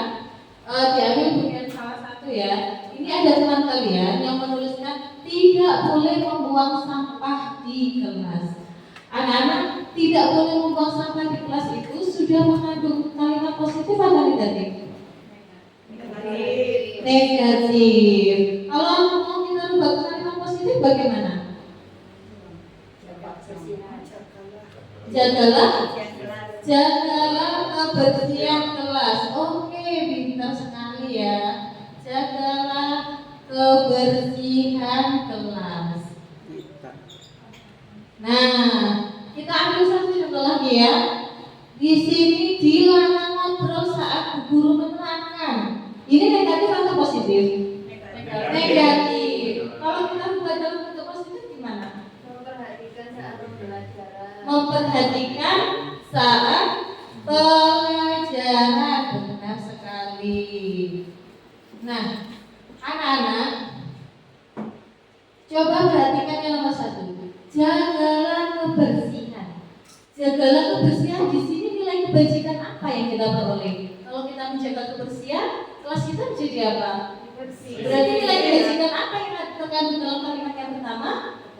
diambil bagian salah satu ya. Ini ada teman kalian yang menuliskan tidak boleh membuang sampah di kelas. Anak-anak, tidak boleh membuang sampah di kelas itu sudah mengandung kalimat positif atau negatif? Negatif. Kalau mau kita rubah kalimat positif bagaimana? Jagalah kebersihan kelas. Oke, pintar sekali ya. Jagalah kebersihan kelas. Nah, kita ambil satu contoh lagi ya. Di sini dilarang ngobrol saat guru menerangkan. Ini negatif atau positif? Negatif. Kalau kita buat dalam bentuk positif gimana? Memperhatikan saat pembelajaran. Memperhatikan saat pelajaran. Benar sekali. Nah, anak-anak, coba perhatikan yang nomor 1. Jagalah kebersihan. Jagalah kebersihan di sini nilai kebajikan apa yang kita peroleh? Kalau kita menjaga kebersihan, kelas kita menjadi apa? Berarti nilai kebajikan apa yang terkandung dalam kalimat yang pertama?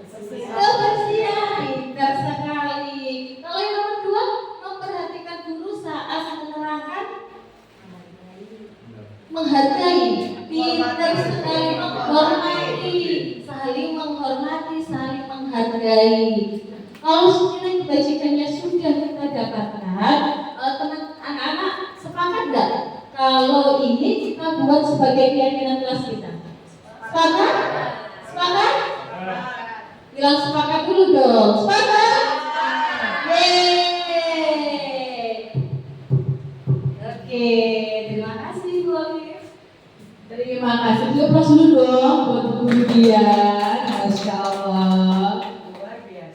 Kebersihan. Pintar sekali. Kalau yang nomor 2, memperhatikan guru saat menerangkan. Menghargai. Pintar sekali. Menghormati. Saling menghormati, saling menghargai. Kalau nilai kebajikannya sudah kita dapatkan, anak-anak sepakat nggak? Kalau ini kita buat sebagai keyakinan kelas kita. Sepakat? Sepakat? Bilang sepakat dulu dong. Sepakat? Yeay. Oke, terima kasih Bu Alif. Terima kasih. Juga plus dulu dong buat guru dia. Masya Allah.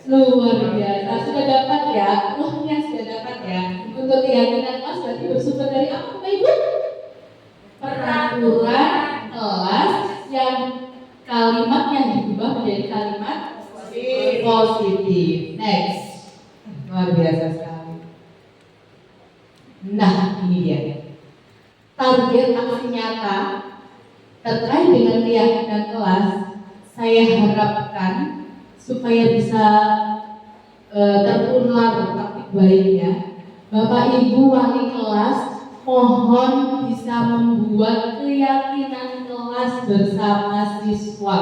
Luar biasa. Sudah dapat ya? Ruhnya sudah dapat ya? Untuk keyakinan kelas berarti bersumber dari apa Bapak Ibu? Peraturan kelas yang kalimatnya diubah menjadi kalimat positif. Next. Luar biasa sekali. Nah, ini dia. Target aksi nyata terkait dengan keyakinan kelas, saya harapkan supaya bisa tertular praktik baiknya. Bapak Ibu wali kelas, mohon bisa membuat keyakinan kelas bersama siswa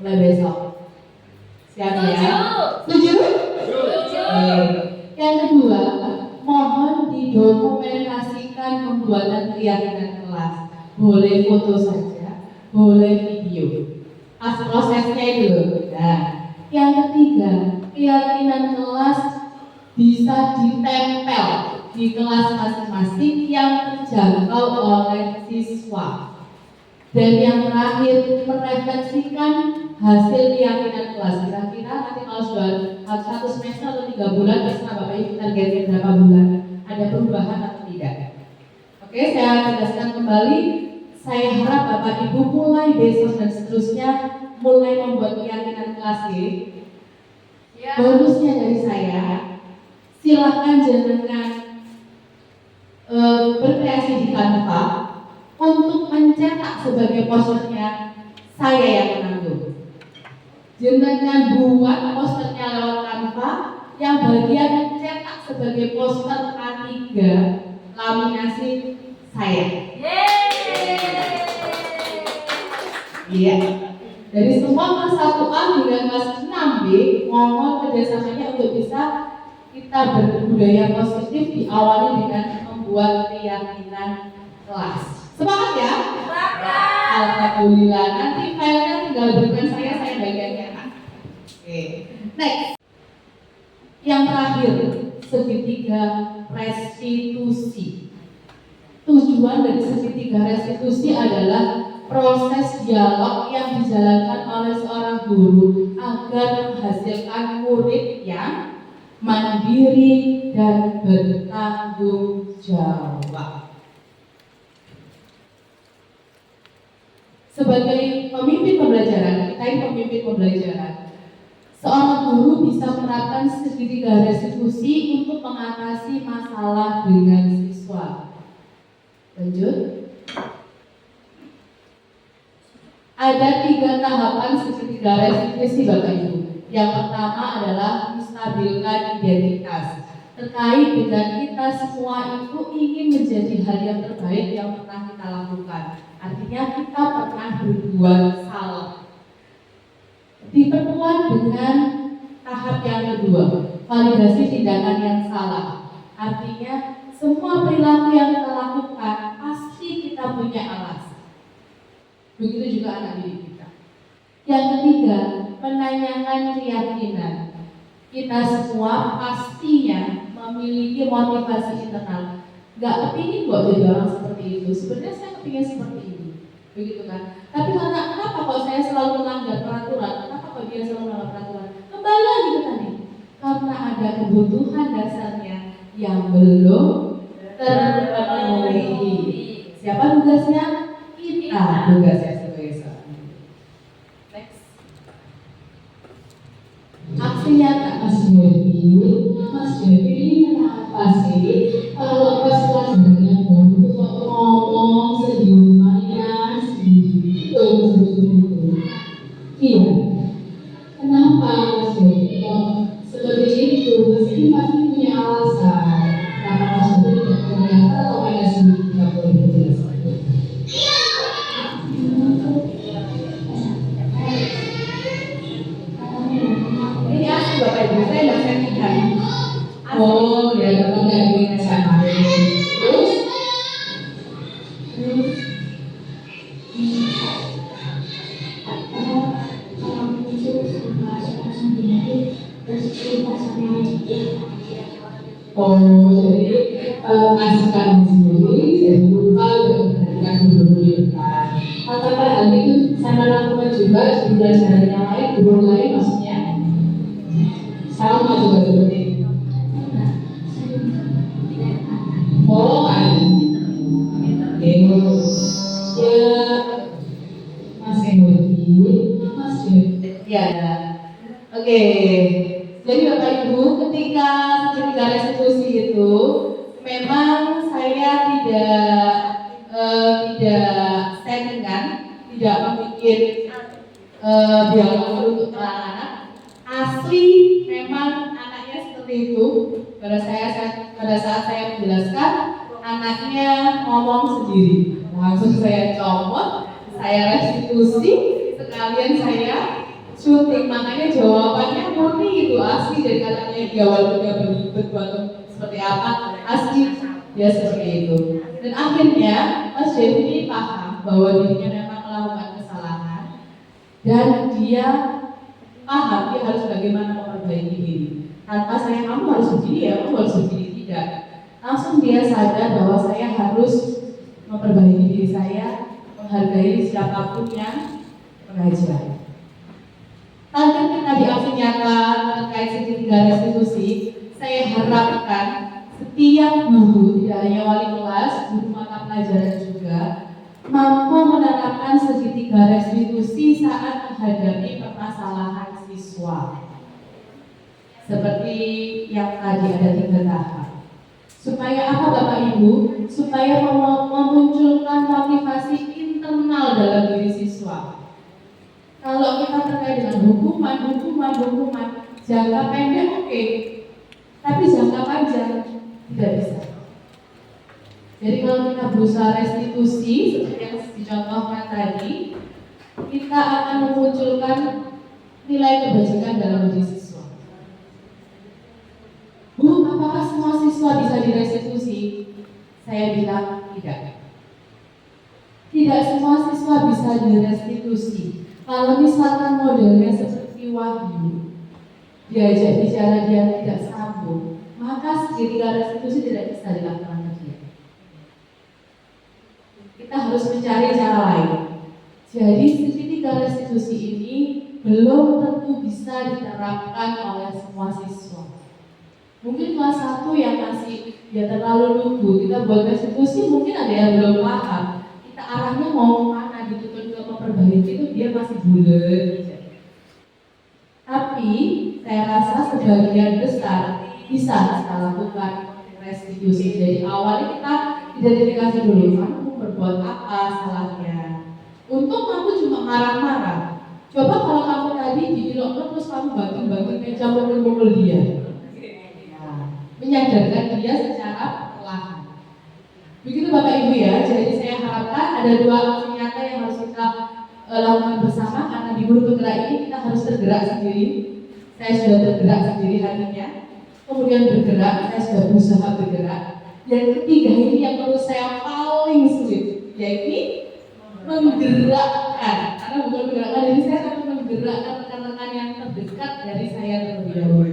mulai besok. Siap ya? Setuju? Yang kedua, mohon didokumentasikan pembuatan keyakinan kelas. Boleh foto saja, boleh video. Pas prosesnya itu. Nah, yang ketiga, keyakinan kelas bisa ditempel di kelas masing-masing yang terjangkau oleh siswa. Dan yang terakhir, merefleksikan hasil keyakinan kelas. Kira-kira nanti kalau sudah 1 semester atau 3 bulan, terserah Bapak Ibu targetnya berapa bulan, ada perubahan atau tidak. Oke, saya tegaskan kembali. Saya harap Bapak Ibu mulai besok dan seterusnya mulai membuat keyakinan kelas ini. Bonusnya dari saya, silakan jangan berkreasi di Canva untuk mencetak sebagai posternya saya yang menanggung. Jangan buat posternya lewat Canva, yang bagian cetak sebagai poster A3 laminasi saya. Iya. Dari semua kelas 1A hingga kelas 6B, mohon kerjasamanya untuk bisa kita berbudaya positif diawali dengan membuat keyakinan kelas. Semangat ya? Semangat. Alhamdulillah. Nanti filenya tinggal berikan saya bagiannya. Oke. Next. Yang terakhir, segitiga restitusi. Tujuan dari segitiga restitusi adalah proses dialog yang dijalankan oleh seorang guru agar menghasilkan murid yang mandiri dan bertanggung jawab. Sebagai pemimpin pembelajaran, kita ini pemimpin pembelajaran, seorang guru bisa menerapkan segitiga restitusi untuk mengatasi masalah dengan siswa. Lanjut. Ada 3 tahapan segitiga restitusi Bapak Ibu. Yang pertama adalah menstabilkan identitas. Terkait dengan kita semua itu ingin menjadi hal yang terbaik yang pernah kita lakukan. Artinya kita pernah berbuat salah. Diperkuat dengan tahap yang kedua, validasi tindakan yang salah. Artinya semua perilaku yang kita lakukan pasti kita punya alasan. Begitu juga anak didik kita. Yang ketiga, menanyakan keyakinan. Kita semua pastinya memiliki motivasi internal. Gak kepingin kok jadi orang seperti itu. Sebenarnya saya kepingin seperti ini, begitu kan? Tapi kenapa kok saya selalu melanggar peraturan? Kenapa kok dia selalu melanggar peraturan? Kembali lagi ke tadi, karena ada kebutuhan dasarnya yang belum terpenuhi. Siapa tugasnya? Kita tugasnya sebagai seorang. Next. Aksi nyata Mas Devi, apa sih? Kalau pas pelajarannya baru kok ngomong pelajaran yang lain, guru lain maksudnya sama juga seperti itu. Oh kan, ya Mas ya. Oke, jadi Bapak Ibu, ketika sertifikat restitusi itu memang saya tidak settingan, tidak membuat dialog untuk anak-anak. Asli memang anaknya seperti itu. Pada saat saya menjelaskan, anaknya ngomong sendiri. Langsung saya copot, saya restitusi, sekalian saya syuting. Makanya jawabannya murni itu asli dari katanya dia walaupun dia berbuat seperti apa, asli dia seperti itu. Dan akhirnya Mas Devi ini paham bahwa dirinya memang melakukan kesalahan dan dia paham dia harus bagaimana memperbaiki diri. Tanpa saya kamu harus begini ya, kamu harus begini, tidak. Langsung dia sadar bahwa saya harus memperbaiki diri saya, menghargai siapapun yang mengajar. Target kita di aksi nyata terkait sertifikat restitusi, saya harapkan setiap guru, tidak hanya wali kelas, guru mata pelajaran juga, mampu menerapkan segitiga restitusi saat menghadapi permasalahan siswa. Seperti yang tadi ada 3 tahap. Supaya apa Bapak Ibu? Supaya memunculkan motivasi internal dalam diri siswa. Kalau kita terkait dengan hukuman, jangka pendek oke, tapi jangka panjang tidak bisa. Jadi kalau kita berusaha restitusi seperti yang dicontohkan tadi, kita akan memunculkan nilai kebajikan dalam diri siswa. Bu, apakah semua siswa bisa direstitusi? Saya bilang tidak. Tidak semua siswa bisa direstitusi. Kalau misalkan modelnya seperti Wahyu, diajak bicara dia tidak sambung, maka segitiga restitusi tidak bisa dilakukan ke dia. Kita harus mencari cara lain. Jadi segitiga restitusi ini belum tentu bisa diterapkan oleh semua siswa. Mungkin kelas 1 yang masih dia terlalu nunggu, kita buat restitusi mungkin ada yang belum paham. Kita arahnya mau kemana, dituntut ke memperbaiki itu dia masih bulat. Tapi saya rasa sebagian besar bisa kita lakukan restitusi. Jadi awalnya kita identifikasi dulu, kamu berbuat apa salahnya. Untuk kamu cuma marah-marah. Coba kalau kamu tadi dibilok terus kamu banting-banting meja mukul-mukul dia. Menyadarkan dia secara perlahan. Begitu Bapak Ibu ya. Jadi saya harapkan ada 2 aksi nyata yang harus kita lakukan bersama, karena di guru bergerak ini kita harus tergerak sendiri. Saya sudah tergerak sendiri hatinya. Kemudian bergerak, saya sudah berusaha bergerak. Yang ketiga ini yang menurut saya paling sulit, yaitu menggerakkan. Karena bukan menggerakkan diri saya, tapi menggerakkan rekan-rekan yang terdekat dari saya terlebih dahulu.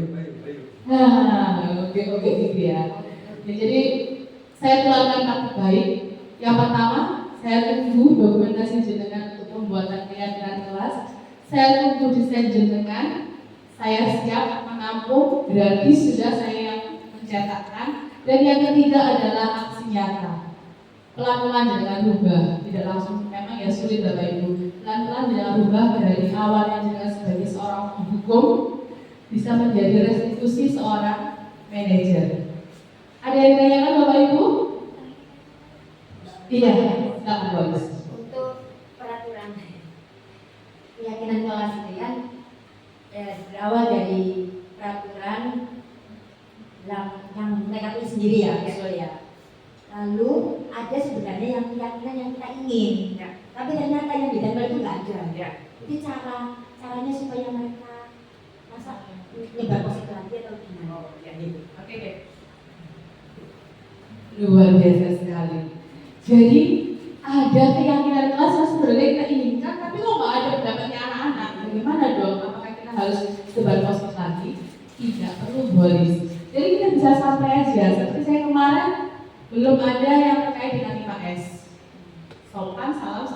Oke gitu ya. Jadi saya keluarkan taktik baik. Yang pertama, saya tunggu dokumentasi jenengan untuk pembuatan keyakinan kelas. Saya tunggu desain jenengan. Saya siap menampung, gratis sudah saya yang mencetakkan. Dan yang ketiga adalah aksi nyata. Pelan-pelan jangan rubah, tidak langsung. Memang ya sulit Bapak Ibu. Pelan-pelan jangan rubah dari awal yang jelas sebagai seorang hukum bisa menjadi restitusi seorang manajer. Ada yang ditanyakan Bapak Ibu? Iya, tak bagus. Untuk peraturan keyakinan kelas itu kan berawal dari peraturan yang mereka tulis sendiri ya, ya. Lalu ada sebenarnya yang keyakinan yang kita ingin, ya. Tapi ternyata yang ditempel itu nggak ada. Ya. Jadi caranya supaya mereka masa nyebar positif lagi atau gimana? Oh, ya gitu. Oke deh. Luar biasa sekali. Jadi ada keyakinan kelas yang sebenarnya kita inginkan, tapi kok nggak ada pendapatnya anak-anak. Bagaimana dong? Apakah kita harus sebar positif lagi? Tidak perlu bolis. Jadi kita bisa santai aja. Seperti saya kemarin belum ada yang terkait dengan 5S. Sopan, salam,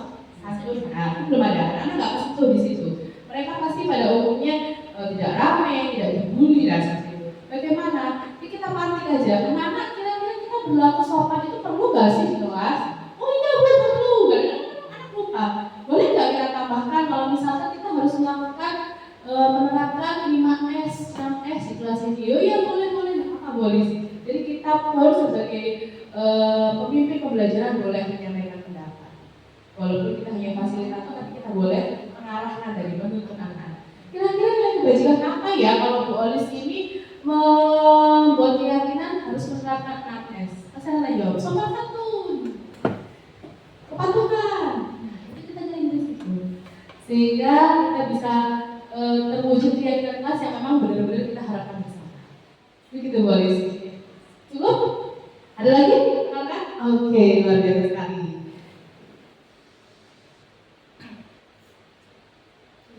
santun. Nah, belum ada. Anak-anak nggak kesentuh di situ. Mereka pasti pada umumnya tidak ramai, tidak dibully dan seperti itu. Bagaimana? Jadi kita panik aja. Anak kira-kira kita berlaku sopan itu perlu nggak sih di kelas? Oh iya perlu. Kadang-kadang anak lupa. Boleh nggak kita tambahkan kalau misalkan kita harus melakukan menerapkan 5S, 6S di kelas ini? Oh iya boleh, apa boleh sih? Jadi kita harus sebagai pemimpin pembelajaran boleh menyampaikan pendapat. Walaupun kita hanya fasilitator, tapi kita boleh mengarahkan dari menuntut anak. Kira-kira nilai kebajikan apa ya kalau Bu Olis ini membuat keyakinan harus menerapkan 6S? Saya jawab, sopan santun, kepatuhan. Nah, itu kita dari situ. Sehingga kita bisa terwujud keyakinan kelas yang memang benar-benar kita harapkan bersama. Begitu Bu Olis. Cukup? Ada lagi? Oke, luar biasa sekali.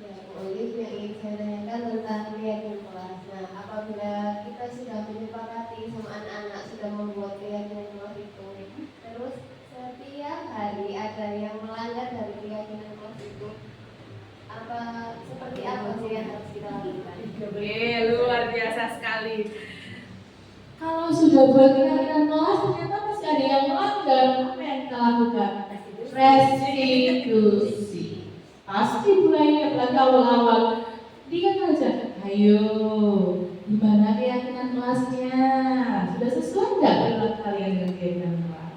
Ya, Olive yang ingin saya tanyakan tentang keyakinan kelas. Nah, apabila kita sudah menyepakati sama anak-anak sudah membuat keyakinan kelas itu, terus setiap hari ada yang melanggar dari keyakinan kelas itu, seperti apa sih yang harus kita lakukan? Luar biasa sekali. Kalau sudah buat keyakinan kelas, ternyata masih ada yang melanggar. Apa yang kita lakukan? Restitusi. Pasti mulai apalagi awal-awal. Diingat aja, ayo, gimana keyakinan kelasnya? Sudah sesuai nggak perilaku kalian dengan keyakinan kelas?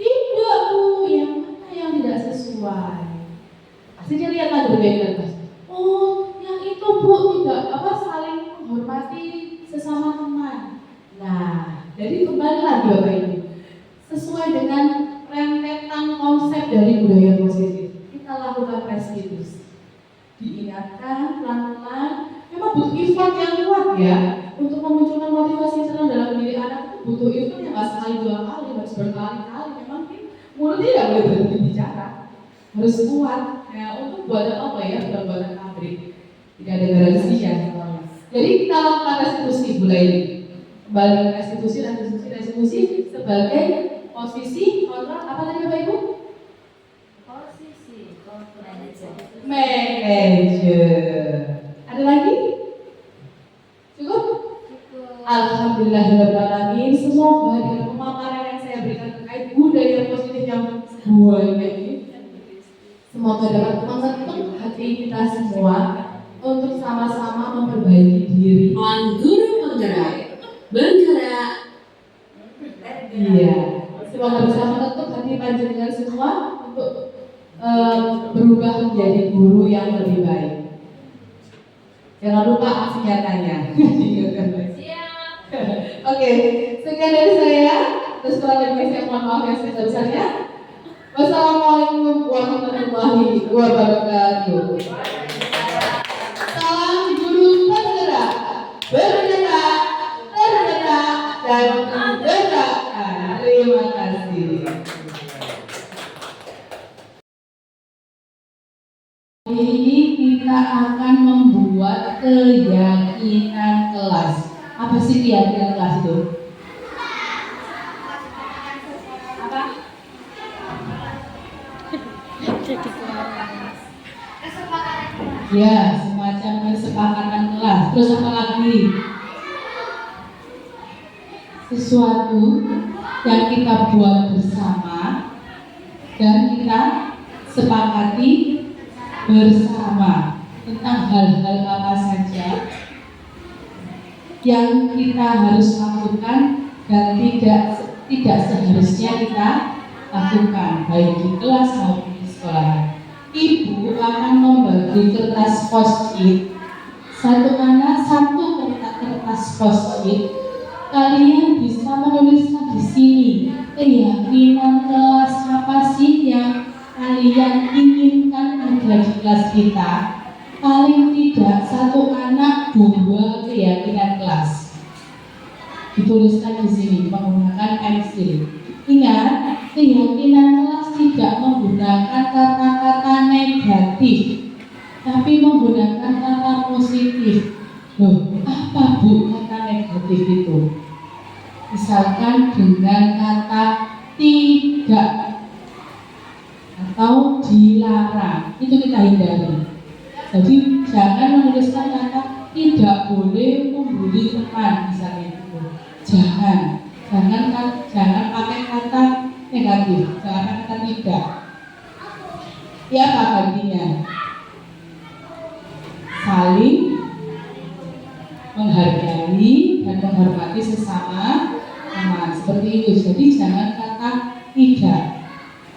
Tidak Bu, yang mana yang tidak sesuai? Pasti dia lihat lagi keyakinan kelas. Oh, yang itu Bu, tidak saling menghormati sesama teman. Nah, jadi kembali lagi Bapak Ibu, sesuai dengan rentetan konsep dari budaya positif, kita lakukan restitusi. Diingatkan pelan-pelan, memang butuh effort yang kuat ya untuk memunculkan motivasi yang senang dalam diri anak. Itu butuh effort yang nggak sekali 2 kali, harus berkali-kali. Memang mulutnya tidak boleh berhenti bicara, harus kuat. Ya, untuk buatan apa ya, bukan buatan pabrik, tidak ada garansinya soalnya. Jadi kita lakukan restitusi mulai ini. Kembali restitusi sebagai posisi kontrak apa tadi Bapak Ibu? Posisi Manager. Ada lagi? Cukup? Alhamdulillahirrahmanirrahim. Semoga dengan pemaparan yang saya berikan terkait budaya positif yang banyak ini, semoga dapat membentuk hati kita semua untuk sama-sama memperbaiki diri. Guru bergerak. Iya, semoga bisa membentuk hati panjenengan semua untuk berubah menjadi guru yang lebih baik. Jangan lupa aksi nyatanya. Siap. Oke, sekian dari saya. Terus kurang lebih saya mohon maaf yang sebesar-besarnya. Wassalamualaikum warahmatullahi wabarakatuh. Salam guru bergerak, bergerak, dan menggerakkan. Terima kasih. Ini kita akan membuat keyakinan kelas. Apa sih keyakinan kelas itu? Apa? Ya, semacam kesepakatan kelas. Terus apa lagi? Sesuatu yang kita buat bersama dan kita sepakati bersama tentang hal-hal apa saja yang kita harus lakukan dan tidak seharusnya kita lakukan baik di kelas maupun di sekolah. Ibu akan membagi kertas post-it, satu kertas post-it. Kalian bisa menuliskan di sini keyakinan kelas apa sih yang kalian inginkan ada di kelas kita. Paling tidak satu anak 2 keyakinan kelas. Dituliskan di sini menggunakan pensil. Ingat, keyakinan kelas tidak menggunakan kata-kata negatif, tapi menggunakan kata positif. Loh, apa Bu kata negatif itu? Misalkan dengan kata tidak atau dilarang, itu kita hindari. Jadi jangan menuliskan kata tidak boleh membuli teman misalnya itu. Jangan pakai kata negatif, jangan pakai kata tidak. Ya apa gantinya? Saling menghargai dan menghormati sesama teman, seperti itu. Jadi jangan kata tidak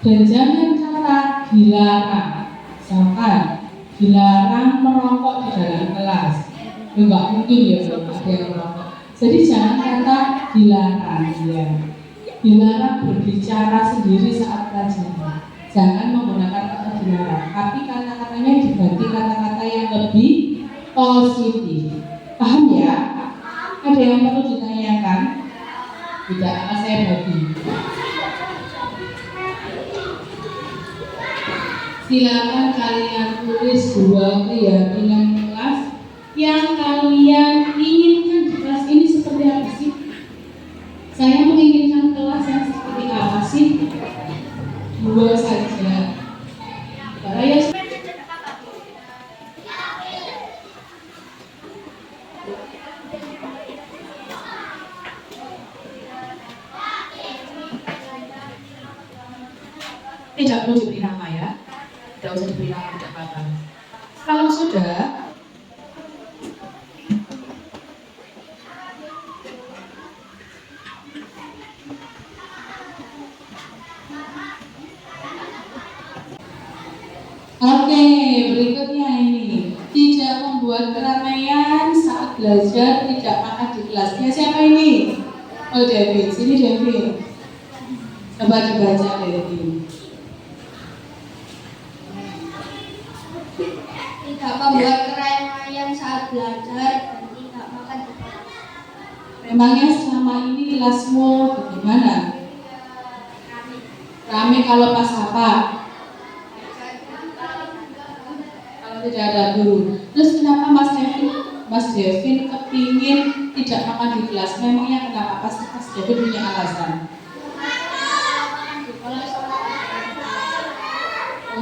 dan jangan kata dilarang. Misalkan dilarang merokok di dalam kelas, enggak mungkin ya kalau ada yang merokok. Jadi jangan kata dilarang, ya. Dilarang berbicara sendiri saat pelajaran. Jangan menggunakan kata dilarang, tapi kata-katanya diganti kata-kata yang lebih positif. Paham ya? Ada yang perlu ditanyakan? Tidak, maka saya bagi. Silakan kalian tulis 2 keyakinan kelas yang kalian inginkan di kelas ini seperti apa sih? Saya menginginkan kelas yang seperti apa sih? 2 saja. Saya tidak perlu diberi nama ya. Tidak usah diberi nama, tidak apa-apa. Kalau sudah, oke, berikutnya ini tidak membuat keramaian saat belajar, tidak makan di kelasnya. Siapa ini? Oh, Devin. Sini Devin. Coba dibaca Devin. Tidak membuat keramaian saat belajar dan tidak makan di kelas. Memangnya selama ini kelasmu bagaimana? Rame kalau pas apa? Kalau tidak ada guru. Terus kenapa Mas Devin kepingin tidak makan di kelas? Memangnya kenapa? Pasti Mas Devin punya alasan.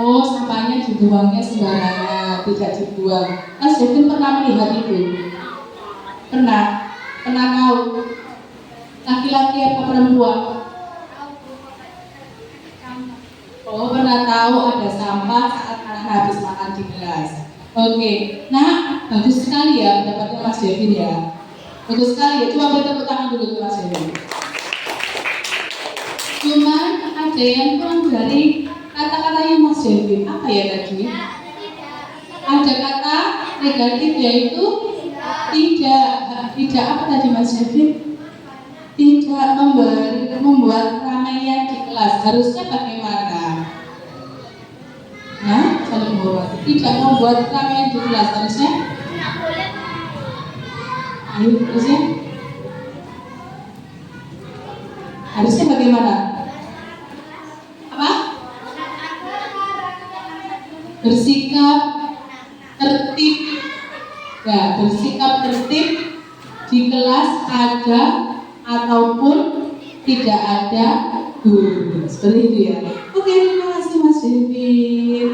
Oh, sampahnya dibuangnya sembarangan, tidak dibuang. Mas Devin pernah melihat itu? Pernah tahu? Laki-laki apa perempuan? Oh, pernah tahu ada sampah saat anak habis makan di kelas. Oke, nah bagus sekali ya pendapatnya Mas Devin ya. Bagus sekali ya, coba beri tepuk tangan dulu ke Mas Devin. Cuman ada yang kurang dari kata-katanya Mas Devin. Apa ya tadi? Ada kata negatif yaitu tidak apa tadi Mas Devin? Tidak membuat keramaian di kelas. Harusnya bagaimana? Nah, saling menghormati. Tidak membuat keramaian di kelas. Harusnya? Ayo, harusnya? Harusnya bagaimana? Apa? Bersikap tertib. Ya, bersikap tertib di kelas ada ataupun tidak ada guru. Seperti itu ya. Oke, terima kasih Mas Devin.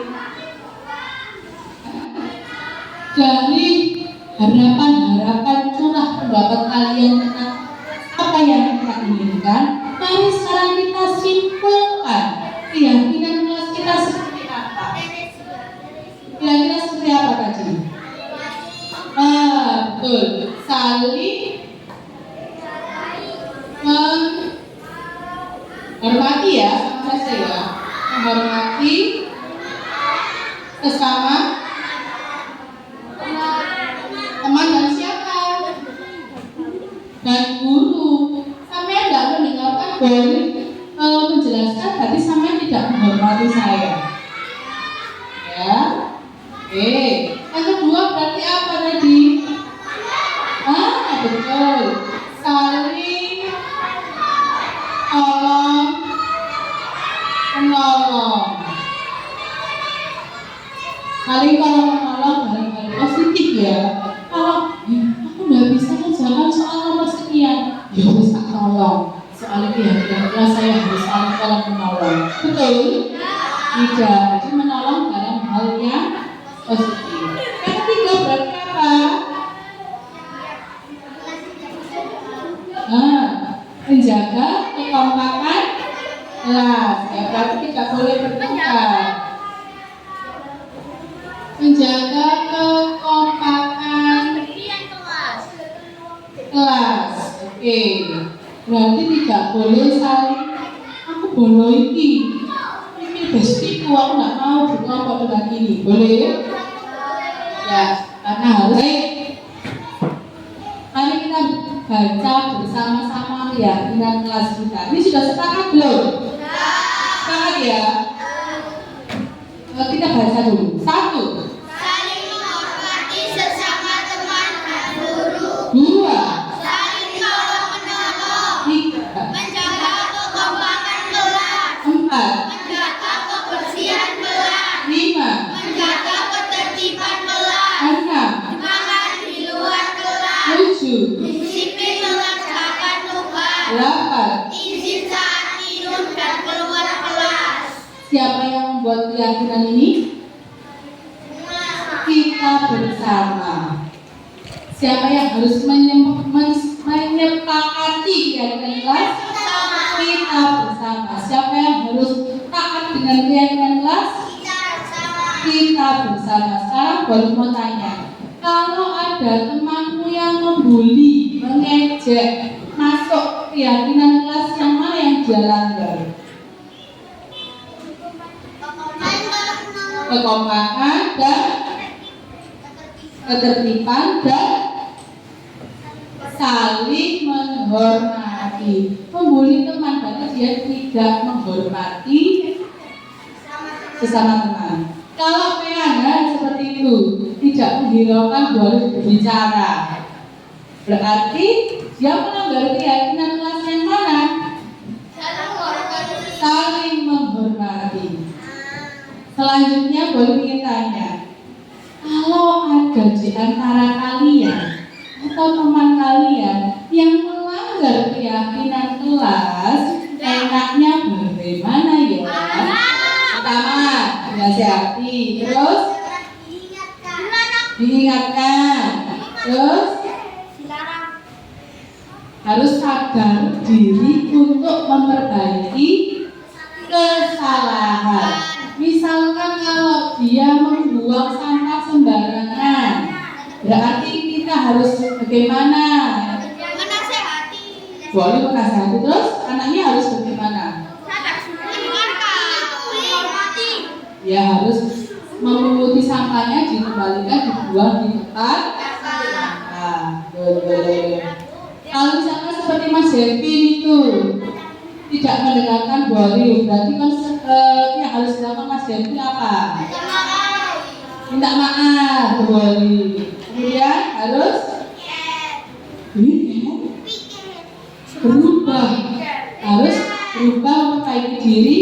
Dari harapan curah pendapat kalian tentang apa yang kita inginkan, mari sekarang kita simpulkan keyakinan kelas kita seperti apa. Kira-kira seperti apa tadi? Betul. Saling menghormati ya, sama saya. Menghormati sesama teman dan siapa? Dan guru. Sampai tidak mendengarkan boleh menjelaskan, berarti sampai tidak menghormati saya. Ya. Oke. Yang kedua berarti apa tadi? Betul. Saling menolong. Saling menolong dalam hal positif ya. Kalau aku nggak bisa kerjakan soal nomor sekian, ya bisa tolong. Soal keyakinan kelas saya harus saling tolong menolong. Betul? Tidak. Jadi menolong dalam hal yang positif. ya berarti tidak boleh bertengkar. Menjaga kekompakan kelas. Oke. Berarti tidak boleh saling aku bolo ini bestiku, aku nggak mau berkelompok dengan ini. Boleh? Ya, karena harus. Mari kita baca bersama-sama keyakinan kelas kita. Ini sudah sepakat belum? Sepakat ya? Kita baca dulu. 1. Saling menghormati sesama teman dan guru. 2. Saling tolong menolong. 3. Menjaga kekompakan kelas. 4. Menjaga kebersihan kelas. 5. Menjaga ketertiban kelas. 6. Makan di luar kelas. 7. Disiplin mengerjakan tugas. 8. Izin saat minum dan keluar kelas. Siapa yang membuat keyakinan ini? Kita bersama. Siapa yang harus menyepakati keyakinan kelas? Kita bersama. Siapa yang harus taat dengan keyakinan kelas? Kita bersama. Sekarang boleh mau tanya, kalau ada temanmu yang membuli, mengejek, masuk keyakinan kelas, yang mana yang dia langgar? Kekompakan dan ketertiban dan saling menghormati. Membuli teman berarti dia tidak menghormati sesama teman. Kalau PH seperti itu, tidak menghiraukan boleh berbicara, berarti dia melanggar keyakinan kelas yang mana? Saling menghormati. Selanjutnya boleh ingin tanya, kalau ada di antara kalian atau teman kalian yang melanggar keyakinan kelas, enaknya bagaimana ya? Pertama, dinasihati, terus diingatkan, terus harus sadar diri untuk memperbaiki kesalahan. Misalkan kalau dia membuang sampah sembarangan, berarti kita harus bagaimana? Menasehati. Boleh menasehati, terus anaknya harus bagaimana? Ya harus memunguti sampahnya, dikembalikan, dibuang di tempat. Nah, boleh. Kalau misalkan seperti Mas Devin itu tidak mendengarkan Boli, berarti kan yang harus dilakukan Mas Devin apa? Minta maaf Boli. Kemudian harus berubah, harus berubah, memperbaiki diri.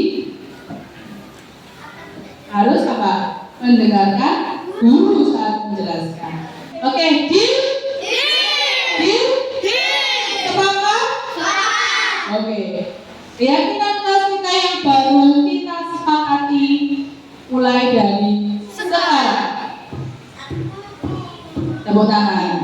Harus apa? Mendengarkan guru saat menjelaskan. Oke, deal? Deal? Sepakat? Oke. Keyakinan kelas kita yang baru kita sepakati mulai dari sekarang. Tepuk tangan.